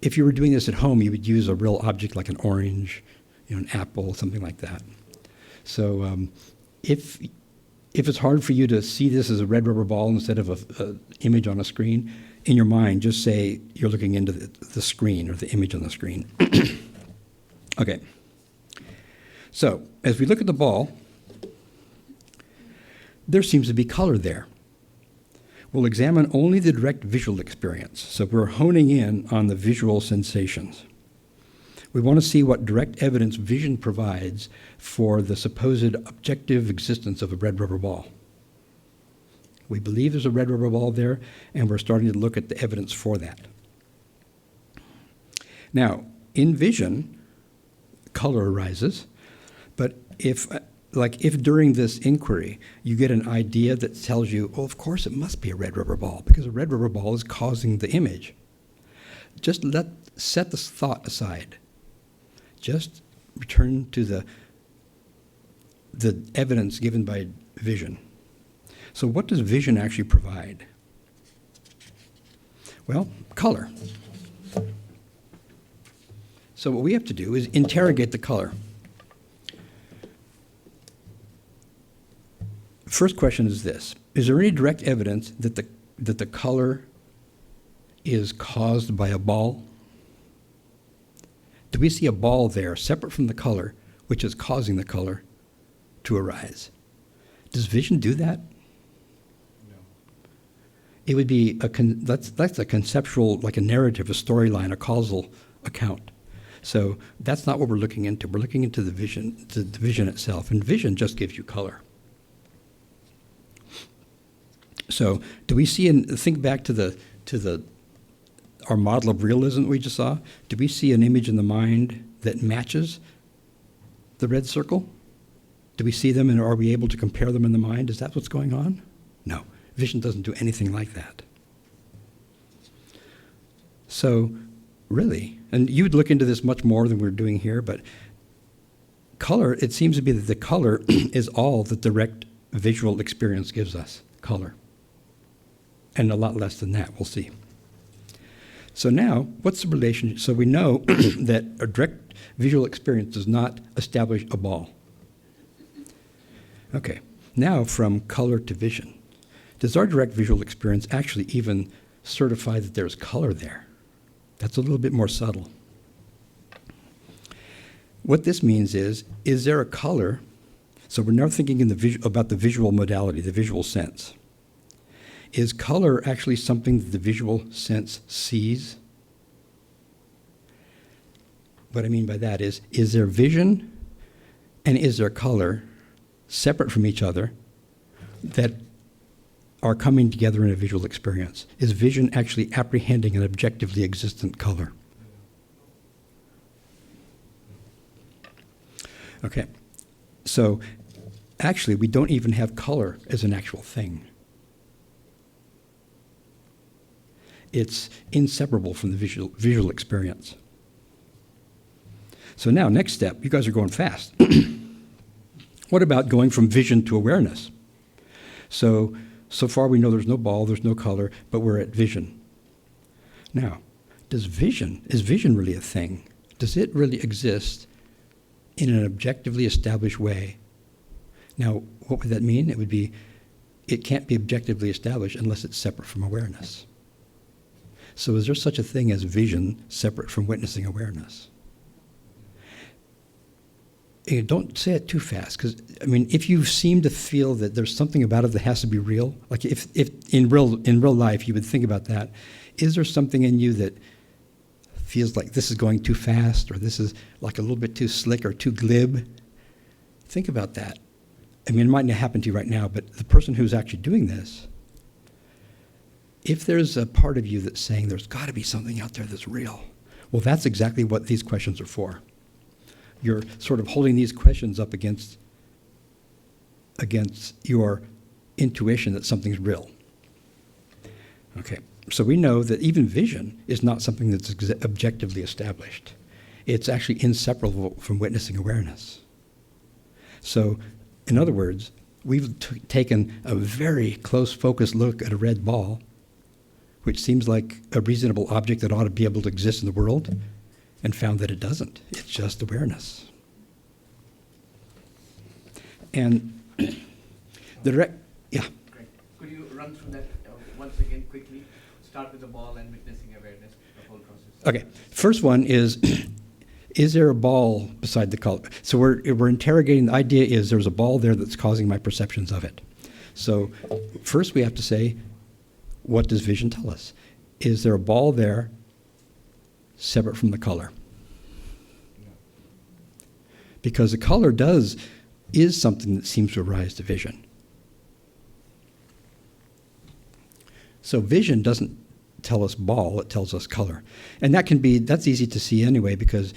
S2: If you were doing this at home, you would use a real object like an orange, an apple, something like that. So if it's hard for you to see this as a red rubber ball instead of an image on a screen, in your mind, just say you're looking into the screen or the image on the screen. Okay. So as we look at the ball, there seems to be color there. We'll examine only the direct visual experience. So we're honing in on the visual sensations. We want to see what direct evidence vision provides for the supposed objective existence of a red rubber ball. We believe there's a red rubber ball there, and we're starting to look at the evidence for that. Now, in vision, color arises, but if during this inquiry you get an idea that tells you, oh, of course it must be a red rubber ball, because a red rubber ball is causing the image, just set this thought aside. Just return to the evidence given by vision. So what does vision actually provide? Well, color. So what we have to do is interrogate the color. First question is this: is there any direct evidence that the color is caused by a ball? Do we see a ball there separate from the color, which is causing the color to arise? Does vision do that? No. It would be that's a conceptual, like a narrative, a storyline, a causal account. So that's not what we're looking into. We're looking into the vision itself, and vision just gives you color. So do we see, and think back to our model of realism that we just saw? Do we see an image in the mind that matches the red circle? Do we see them, and are we able to compare them in the mind? Is that what's going on? No. Vision doesn't do anything like that. So really, and you would look into this much more than we're doing here, but color, it seems to be that the color is all that direct visual experience gives us, color. And a lot less than that, we'll see. So now, what's the relationship? So we know that a direct visual experience does not establish a ball. Okay, now from color to vision. Does our direct visual experience actually even certify that there's color there? That's a little bit more subtle. What this means is there a color? So we're now thinking about the visual modality, the visual sense. Is color actually something that the visual sense sees? What I mean by that is there vision and is there color separate from each other that are coming together in a visual experience? Is vision actually apprehending an objectively existent color? Okay. So actually, we don't even have color as an actual thing. It's inseparable from the visual experience. So now, next step, you guys are going fast. What about going from vision to awareness? So far we know there's no ball, there's no color, but we're at vision. Now, is vision really a thing? Does it really exist in an objectively established way? Now, what would that mean? It would be, it can't be objectively established unless it's separate from awareness. So is there such a thing as vision separate from witnessing awareness? And don't say it too fast, because, I mean, if you seem to feel that there's something about it that has to be real, like if in real life you would think about that, is there something in you that feels like this is going too fast, or this is like a little bit too slick or too glib? Think about that. I mean, it might not happen to you right now, but the person who's actually doing this, if there's a part of you that's saying there's got to be something out there that's real, well, that's exactly what these questions are for. You're sort of holding these questions up against your intuition that something's real. Okay, so we know that even vision is not something that's objectively established. It's actually inseparable from witnessing awareness. So, in other words, we've taken a very close focused look at a red ball, which seems like a reasonable object that ought to be able to exist in the world, and found that it doesn't. It's just awareness. And yeah.
S3: Great. Could you run through that once again quickly? Start with the ball and witnessing awareness, the whole process.
S2: Okay. First one is there a ball beside the color? So we're interrogating, the idea is there's a ball there that's causing my perceptions of it. So first we have to say, what does vision tell us? Is there a ball there separate from the color? Because the color is something that seems to arise to vision. So vision doesn't tell us ball, it tells us color. And that's easy to see anyway, because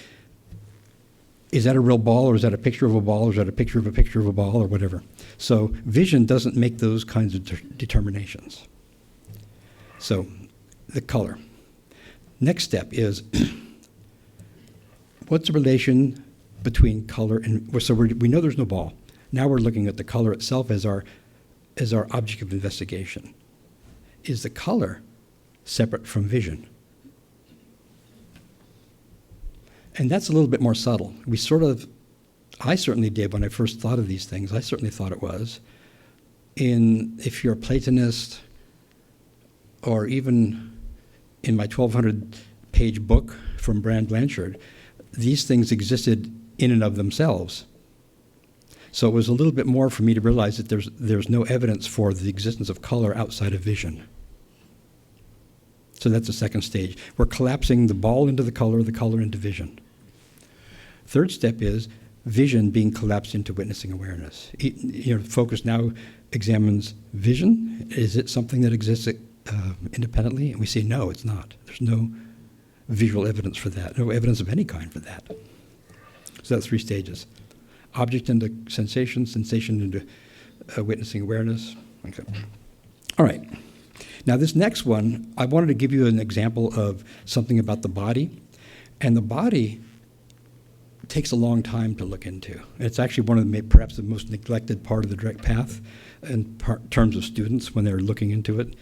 S2: is that a real ball, or is that a picture of a ball, or is that a picture of a ball, or whatever? So vision doesn't make those kinds of determinations. So the color. Next step is, what's the relation between color and, so we know there's no ball. Now we're looking at the color itself as our object of investigation. Is the color separate from vision? And that's a little bit more subtle. I certainly did when I first thought of these things. I certainly thought it was. If you're a Platonist, or even in my 1,200-page book from Brand Blanchard, these things existed in and of themselves. So it was a little bit more for me to realize that there's no evidence for the existence of color outside of vision. So that's the second stage. We're collapsing the ball into the color into vision. Third step is vision being collapsed into witnessing awareness. Focus now examines vision. Is it something that exists independently? And we say, no, it's not. There's no visual evidence for that, no evidence of any kind for that. So that's 3 stages. Object into sensation, sensation into witnessing awareness. Okay. All right. Now this next one, I wanted to give you an example of something about the body. And the body takes a long time to look into. It's actually one of perhaps the most neglected part of the direct path in terms of students when they're looking into it.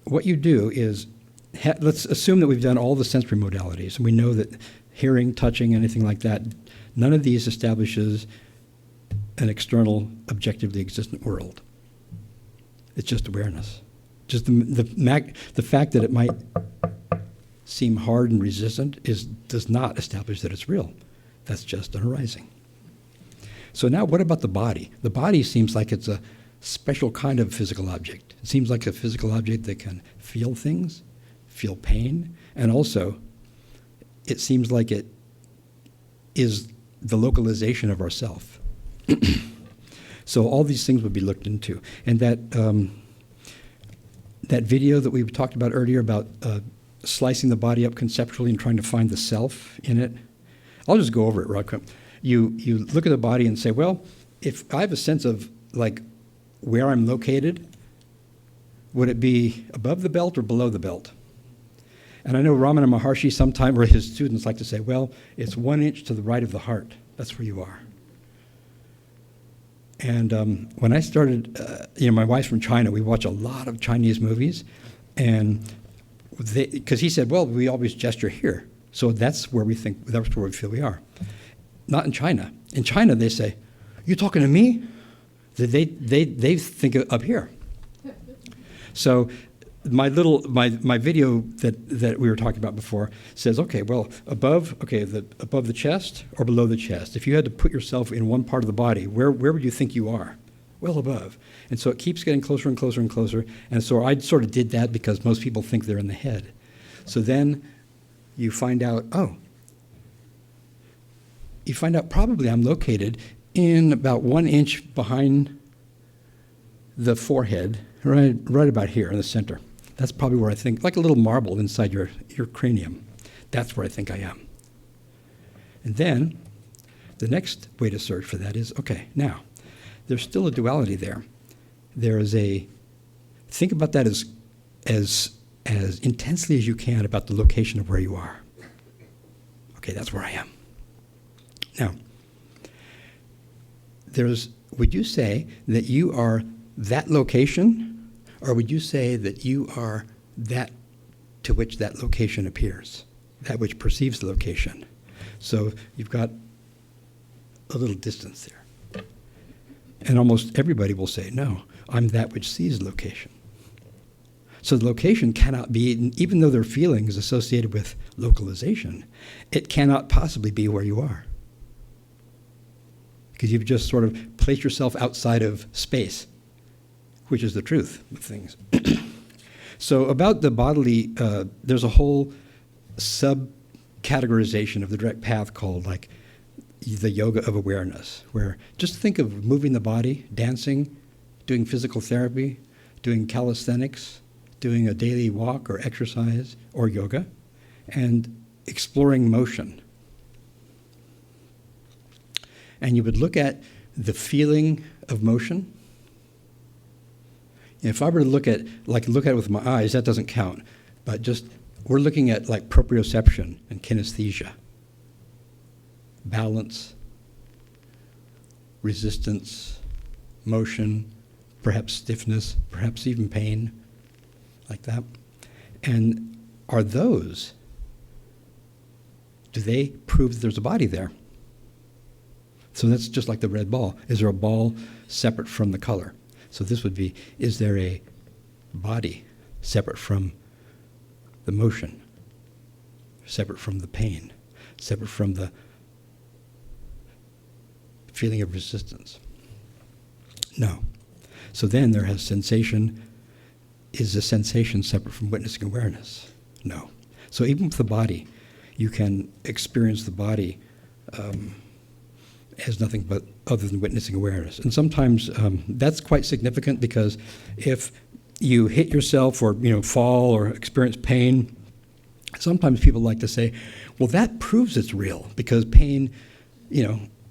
S2: What you do is, let's assume that we've done all the sensory modalities, and we know that hearing, touching, anything like that, none of these establishes an external, objectively existent world. It's just awareness. Just the fact that it might seem hard and resistant does not establish that it's real. That's just an arising. So now what about the body? The body seems like it's a special kind of physical object. It seems like a physical object that can feel things, feel pain, and also it seems like it is the localization of ourself. So all these things would be looked into. And that video that we talked about earlier about slicing the body up conceptually and trying to find the self in it, I'll just go over it real quick. you look at the body and say, well, if I have a sense of like where I'm located, would it be above the belt or below the belt? And I know Ramana Maharshi sometimes, or his students like to say, well, it's 1 inch to the right of the heart. That's where you are. And when I started, my wife's from China. We watch a lot of Chinese movies. And because he said, well, we always gesture here. So that's where we feel we are. Not in China. In China, they say, you talking to me? They think up here. So my video that we were talking about before says, okay, well, above the chest or below the chest. If you had to put yourself in one part of the body, where would you think you are? Well above. And so it keeps getting closer and closer and closer. And so I sort of did that because most people think they're in the head. So then you find out, probably I'm located in about 1 inch behind the forehead, right about here in the center. That's probably where I think, like a little marble inside your cranium. That's where I think I am. And then the next way to search for that is, okay, now, there's still a duality there. Think about that as intensely as you can about the location of where you are. Okay, that's where I am. Now, would you say that you are that location, or would you say that you are that to which that location appears, that which perceives the location? So you've got a little distance there. And almost everybody will say, no, I'm that which sees location. So the location cannot be, even though their feeling is associated with localization, it cannot possibly be where you are. Because you've just sort of placed yourself outside of space, which is the truth of things. So about the bodily, there's a whole sub-categorization of the direct path called like the yoga of awareness, where just think of moving the body, dancing, doing physical therapy, doing calisthenics, doing a daily walk or exercise or yoga, and exploring motion. And you would look at the feeling of motion. If I were to look at it with my eyes, that doesn't count. But we're looking at like proprioception and kinesthesia. Balance, resistance, motion, perhaps stiffness, perhaps even pain, like that. And do they prove that there's a body there? So that's just like the red ball. Is there a ball separate from the color? So this would be, is there a body separate from the motion, separate from the pain, separate from the feeling of resistance? No. So then there has sensation. Is the sensation separate from witnessing awareness? No. So even with the body, you can experience the body as nothing but other than witnessing awareness. And sometimes that's quite significant, because if you hit yourself or fall or experience pain, sometimes people like to say, well, that proves it's real, because pain,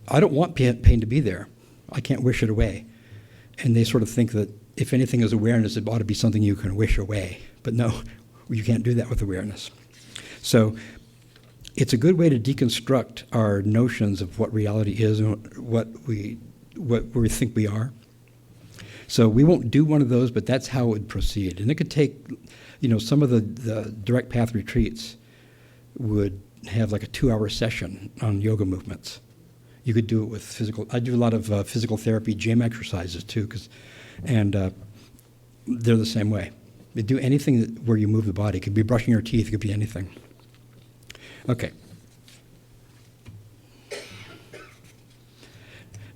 S2: I don't want pain to be there. I can't wish it away. And they sort of think that if anything is awareness, it ought to be something you can wish away. But no, you can't do that with awareness. So it's a good way to deconstruct our notions of what reality is and what we think we are. So we won't do one of those, but that's how it would proceed. And it could take, some of the direct path retreats would have like a 2-hour session on yoga movements. You could do it with physical. I do a lot of physical therapy gym exercises too, and they're the same way. They do anything where you move the body. It could be brushing your teeth. It could be anything. Okay.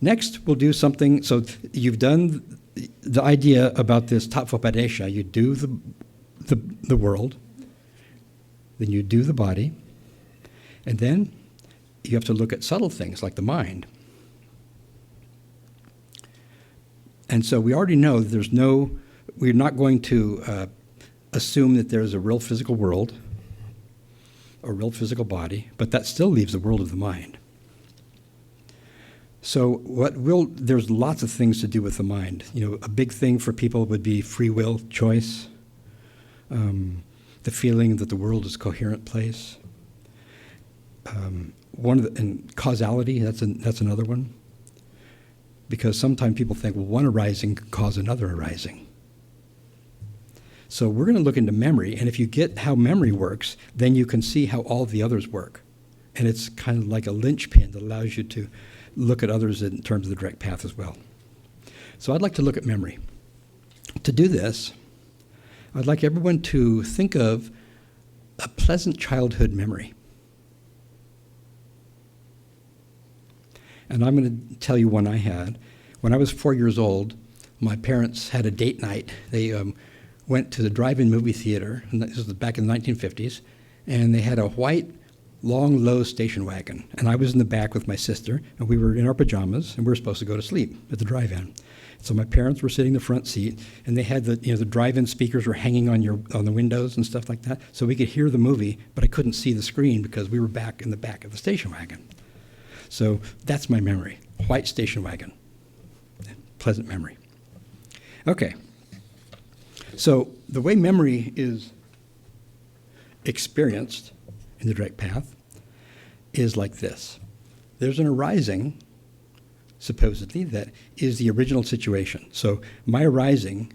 S2: Next, we'll do something. So you've done the idea about this tattva-padesha. You do the world, then you do the body, and then you have to look at subtle things like the mind. And so we already know that we're not going to assume that there's a real physical world, a real physical body, but that still leaves the world of the mind. So there's lots of things to do with the mind. You know, a big thing for people would be free will, choice, the feeling that the world is a coherent place. And causality, that's another one. Because sometimes people think, well, one arising could cause another arising. So we're going to look into memory, and if you get how memory works, then you can see how all the others work. And it's kind of like a linchpin that allows you to look at others in terms of the direct path as well. So I'd like to look at memory. To do this, I'd like everyone to think of a pleasant childhood memory. And I'm going to tell you one I had. When I was 4 years old, my parents had a date night. They went to the drive-in movie theater, and this was back in the 1950s, and they had a white, long, low station wagon. And I was in the back with my sister, and we were in our pajamas, and we were supposed to go to sleep at the drive-in. So my parents were sitting in the front seat, and they had the drive-in speakers were hanging on the windows and stuff like that, so we could hear the movie, but I couldn't see the screen because we were back in the back of the station wagon. So that's my memory, white station wagon, pleasant memory. Okay, so the way memory is experienced in the direct path is like this. There's an arising, supposedly, that is the original situation. So my arising,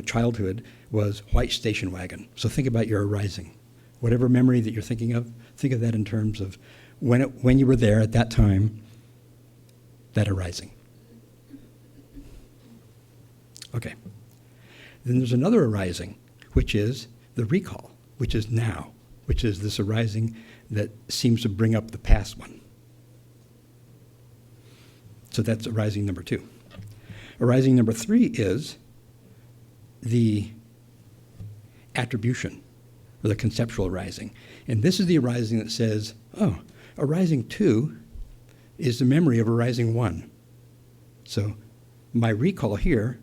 S2: childhood, was white station wagon. So think about your arising. Whatever memory that you're thinking of, think of that in terms of when you were there at that time, that arising. Okay. Then there's another arising, which is the recall, which is now, which is this arising that seems to bring up the past one. So that's arising number 2. Arising number 3 is the attribution, or the conceptual arising. And this is the arising that says, arising 2 is the memory of arising 1. So my recall here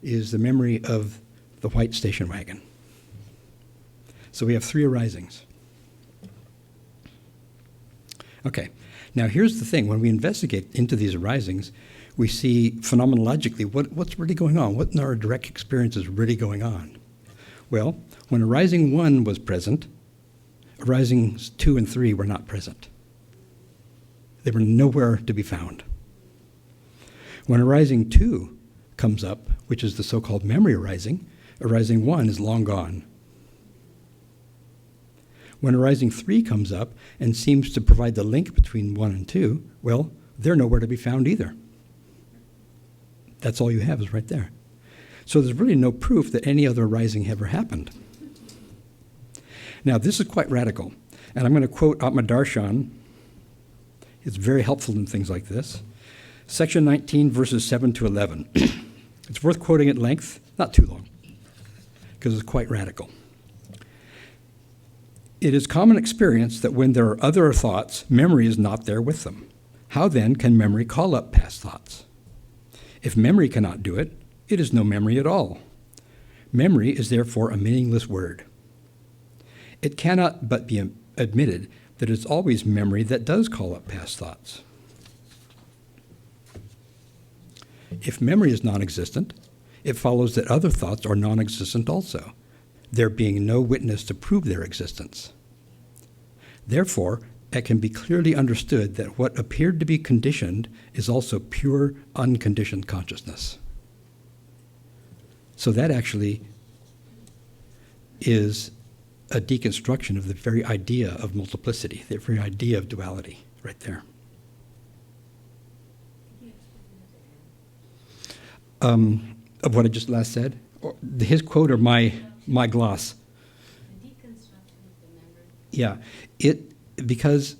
S2: is the memory of the white station wagon. So we have 3 arisings. Okay, now here's the thing. When we investigate into these arisings, we see phenomenologically what's really going on, what in our direct experience is really going on. Well, when arising 1 was present, arisings 2 and 3 were not present. They were nowhere to be found. When arising 2 comes up, which is the so-called memory arising 1 is long gone. When arising 3 comes up and seems to provide the link between 1 and 2, well, they're nowhere to be found either. That's all you have is right there. So there's really no proof that any other arising ever happened. Now, this is quite radical, and I'm going to quote Atmananda. It's very helpful in things like this. Section 19, verses 7 to 11. It's worth quoting at length, not too long, because it's quite radical. It is common experience that when there are other thoughts, memory is not there with them. How then can memory call up past thoughts? If memory cannot do it, it is no memory at all. Memory is therefore a meaningless word. It cannot but be admitted that it's always memory that does call up past thoughts. If memory is non-existent, it follows that other thoughts are non-existent also, there being no witness to prove their existence. Therefore, it can be clearly understood that what appeared to be conditioned is also pure, unconditioned consciousness. So that actually is a deconstruction of the very idea of multiplicity, the very idea of duality, right there. Of what I just last said? Or his quote or my gloss?
S4: The deconstruction of the memory.
S2: Yeah, because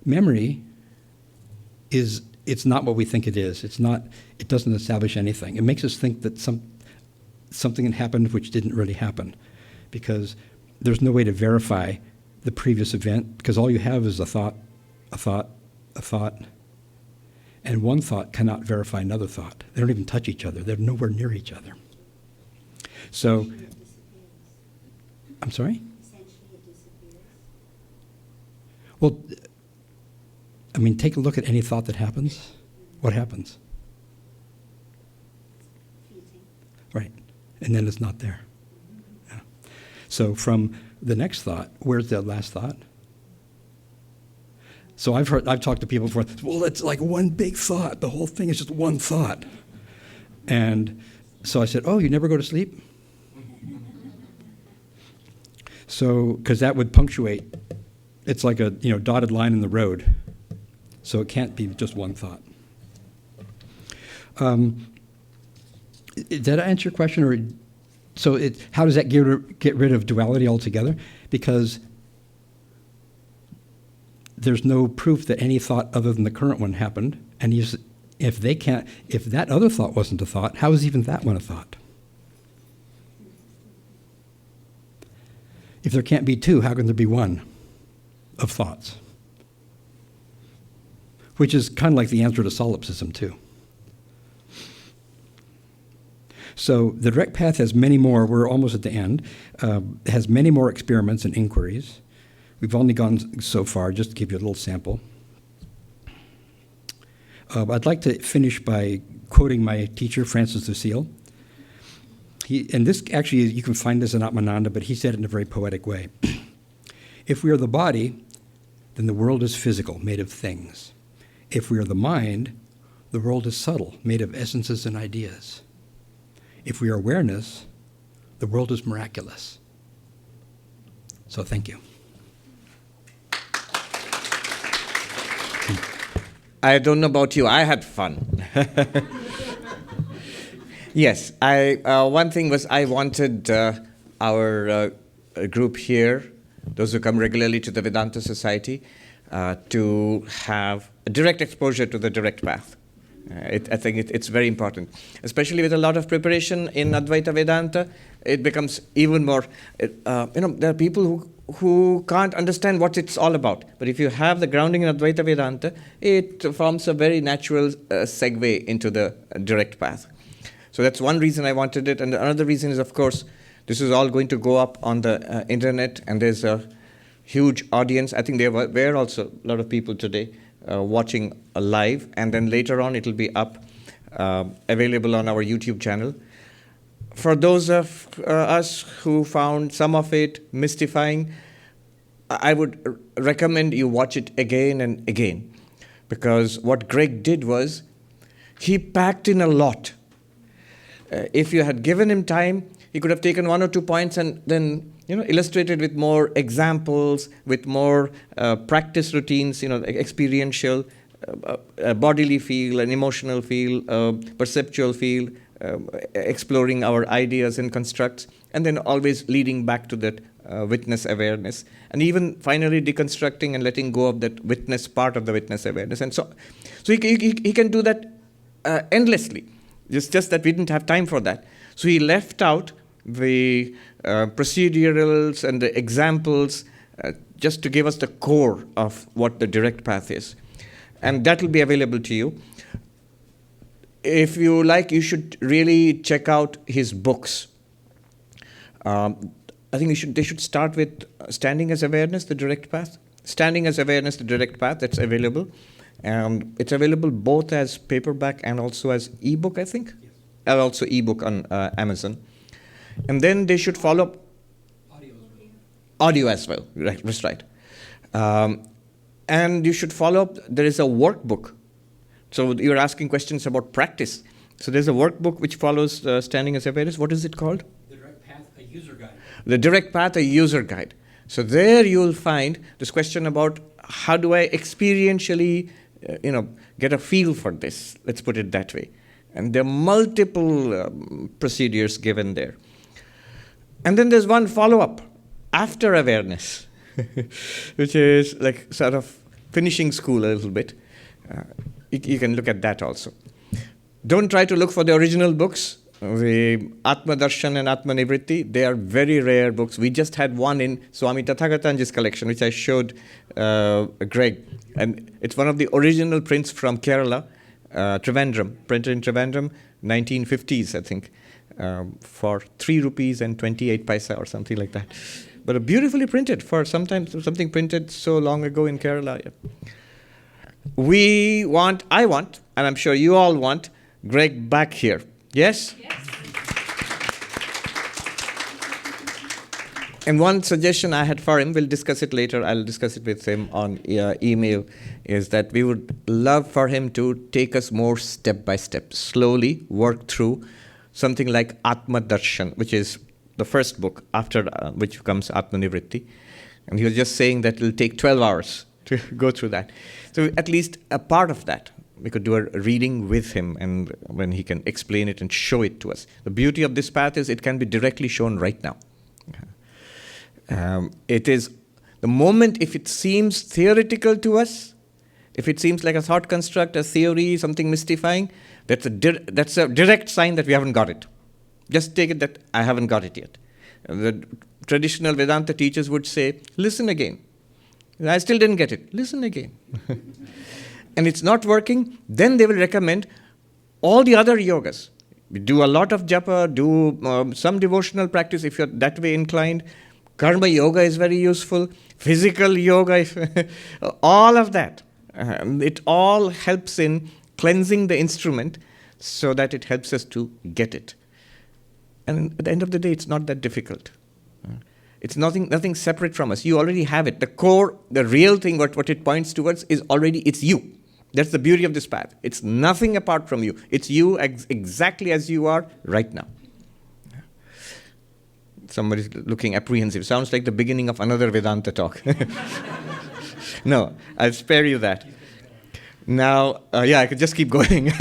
S2: memory it's not what we think it is. It doesn't establish anything. It makes us think that something had happened which didn't really happen, because there's no way to verify the previous event, because all you have is a thought, and one thought cannot verify another thought. They don't even touch each other. They're nowhere near each other. So, I'm sorry?
S1: Essentially it disappears.
S2: Well, I mean, take a look at any thought that happens. What happens? Right. And then it's not there. Yeah. So from the next thought, where's the last thought? So I've talked to people before, well, it's like one big thought. The whole thing is just one thought. And so I said, oh, you never go to sleep? So, because that would punctuate, it's like a dotted line in the road. So it can't be just one thought. Did that answer your question? Or so how does that get rid of duality altogether? Because there's no proof that any thought other than the current one happened. And if that other thought wasn't a thought, how is even that one a thought? If there can't be two, how can there be one of thoughts? Which is kind of like the answer to solipsism, too. So the direct path has many more, we're almost at the end, has many more experiments and inquiries. We've only gone so far, just to give you a little sample. I'd like to finish by quoting my teacher, Francis Lucille. And this actually, you can find this in Atmananda, but he said it in a very poetic way. If we are the body, then the world is physical, made of things. If we are the mind, the world is subtle, made of essences and ideas. If we are awareness, the world is miraculous. So thank you.
S3: I don't know about you, I had fun. Yes, one thing was I wanted our group here, those who come regularly to the Vedanta Society, to have a direct exposure to the direct path. I think it's very important, especially with a lot of preparation in Advaita Vedanta. It becomes even more, there are people who can't understand what it's all about. But if you have the grounding in Advaita Vedanta, it forms a very natural segue into the direct path. So that's one reason I wanted it. And another reason is, of course, this is all going to go up on the internet, and there's a huge audience. I think there were also a lot of people today watching live, and then later on it will be up, available on our YouTube channel. For those of us who found some of it mystifying, I would recommend you watch it again and again, because what Greg did was he packed in a lot. If you had given him time, he could have taken 1 or 2 points and then illustrated with more examples, with more practice routines, experiential, bodily feel, an emotional feel, perceptual feel, exploring our ideas and constructs, and then always leading back to that witness awareness, and even finally deconstructing and letting go of that witness part of the witness awareness. And so he can do that endlessly. It's just that we didn't have time for that. So he left out the procedurals and the examples just to give us the core of what the direct path is. And that will be available to you. If you like, you should really check out his books. I think they should start with Standing as Awareness, the Direct Path. Standing as Awareness, the Direct Path, that's available. And it's available both as paperback and also as ebook, I think. Yes. And also ebook on Amazon. And then they should follow up audio as well. Right, that's right. And you should follow up. There is a workbook. So you're asking questions about practice. So there's a workbook which follows Standing as Awareness. What is it called?
S2: The Direct Path, a User Guide.
S3: The Direct Path, a User Guide. So there you'll find this question about how do I experientially get a feel for this, let's put it that way. And there are multiple procedures given there. And then there's one follow-up after awareness, which is like sort of finishing school a little bit. You can look at that also. Don't try to look for the original books, the Atma Darshan and Atma Nivritti. They are very rare books. We just had one in Swami Tathagatanji's collection, which I showed Greg. And it's one of the original prints from Kerala, Trivandrum, printed in Trivandrum, 1950s, I think, for 3 rupees and 28 paisa or something like that. But beautifully printed for something printed so long ago in Kerala. Yeah. I want, and I'm sure you all want, Greg back here. Yes? And one suggestion I had for him, we'll discuss it later, I'll discuss it with him on email, is that we would love for him to take us more step by step, slowly work through something like Atma Darshan, which is the first book, after which comes Atmanivritti. And he was just saying that it'll take 12 hours to go through that. So at least a part of that, we could do a reading with him, and when he can explain it and show it to us. The beauty of this path is it can be directly shown right now. It is the moment, if it seems theoretical to us, if it seems like a thought construct, a theory, something mystifying, that's a direct sign that we haven't got it. Just take it that I haven't got it yet. The traditional Vedanta teachers would say, listen again. I still didn't get it. Listen again. And it's not working, then they will recommend all the other yogas. Do a lot of japa, do some devotional practice if you're that way inclined. Karma yoga is very useful. Physical yoga, all of that. It all helps in cleansing the instrument so that it helps us to get it. And at the end of the day, it's not that difficult. It's nothing separate from us. You already have it. The core, the real thing, what it points towards is already, it's you. That's the beauty of this path. It's nothing apart from you. It's you exactly as you are right now. Somebody's looking apprehensive. Sounds like the beginning of another Vedanta talk. No, I'll spare you that. Now, I could just keep going.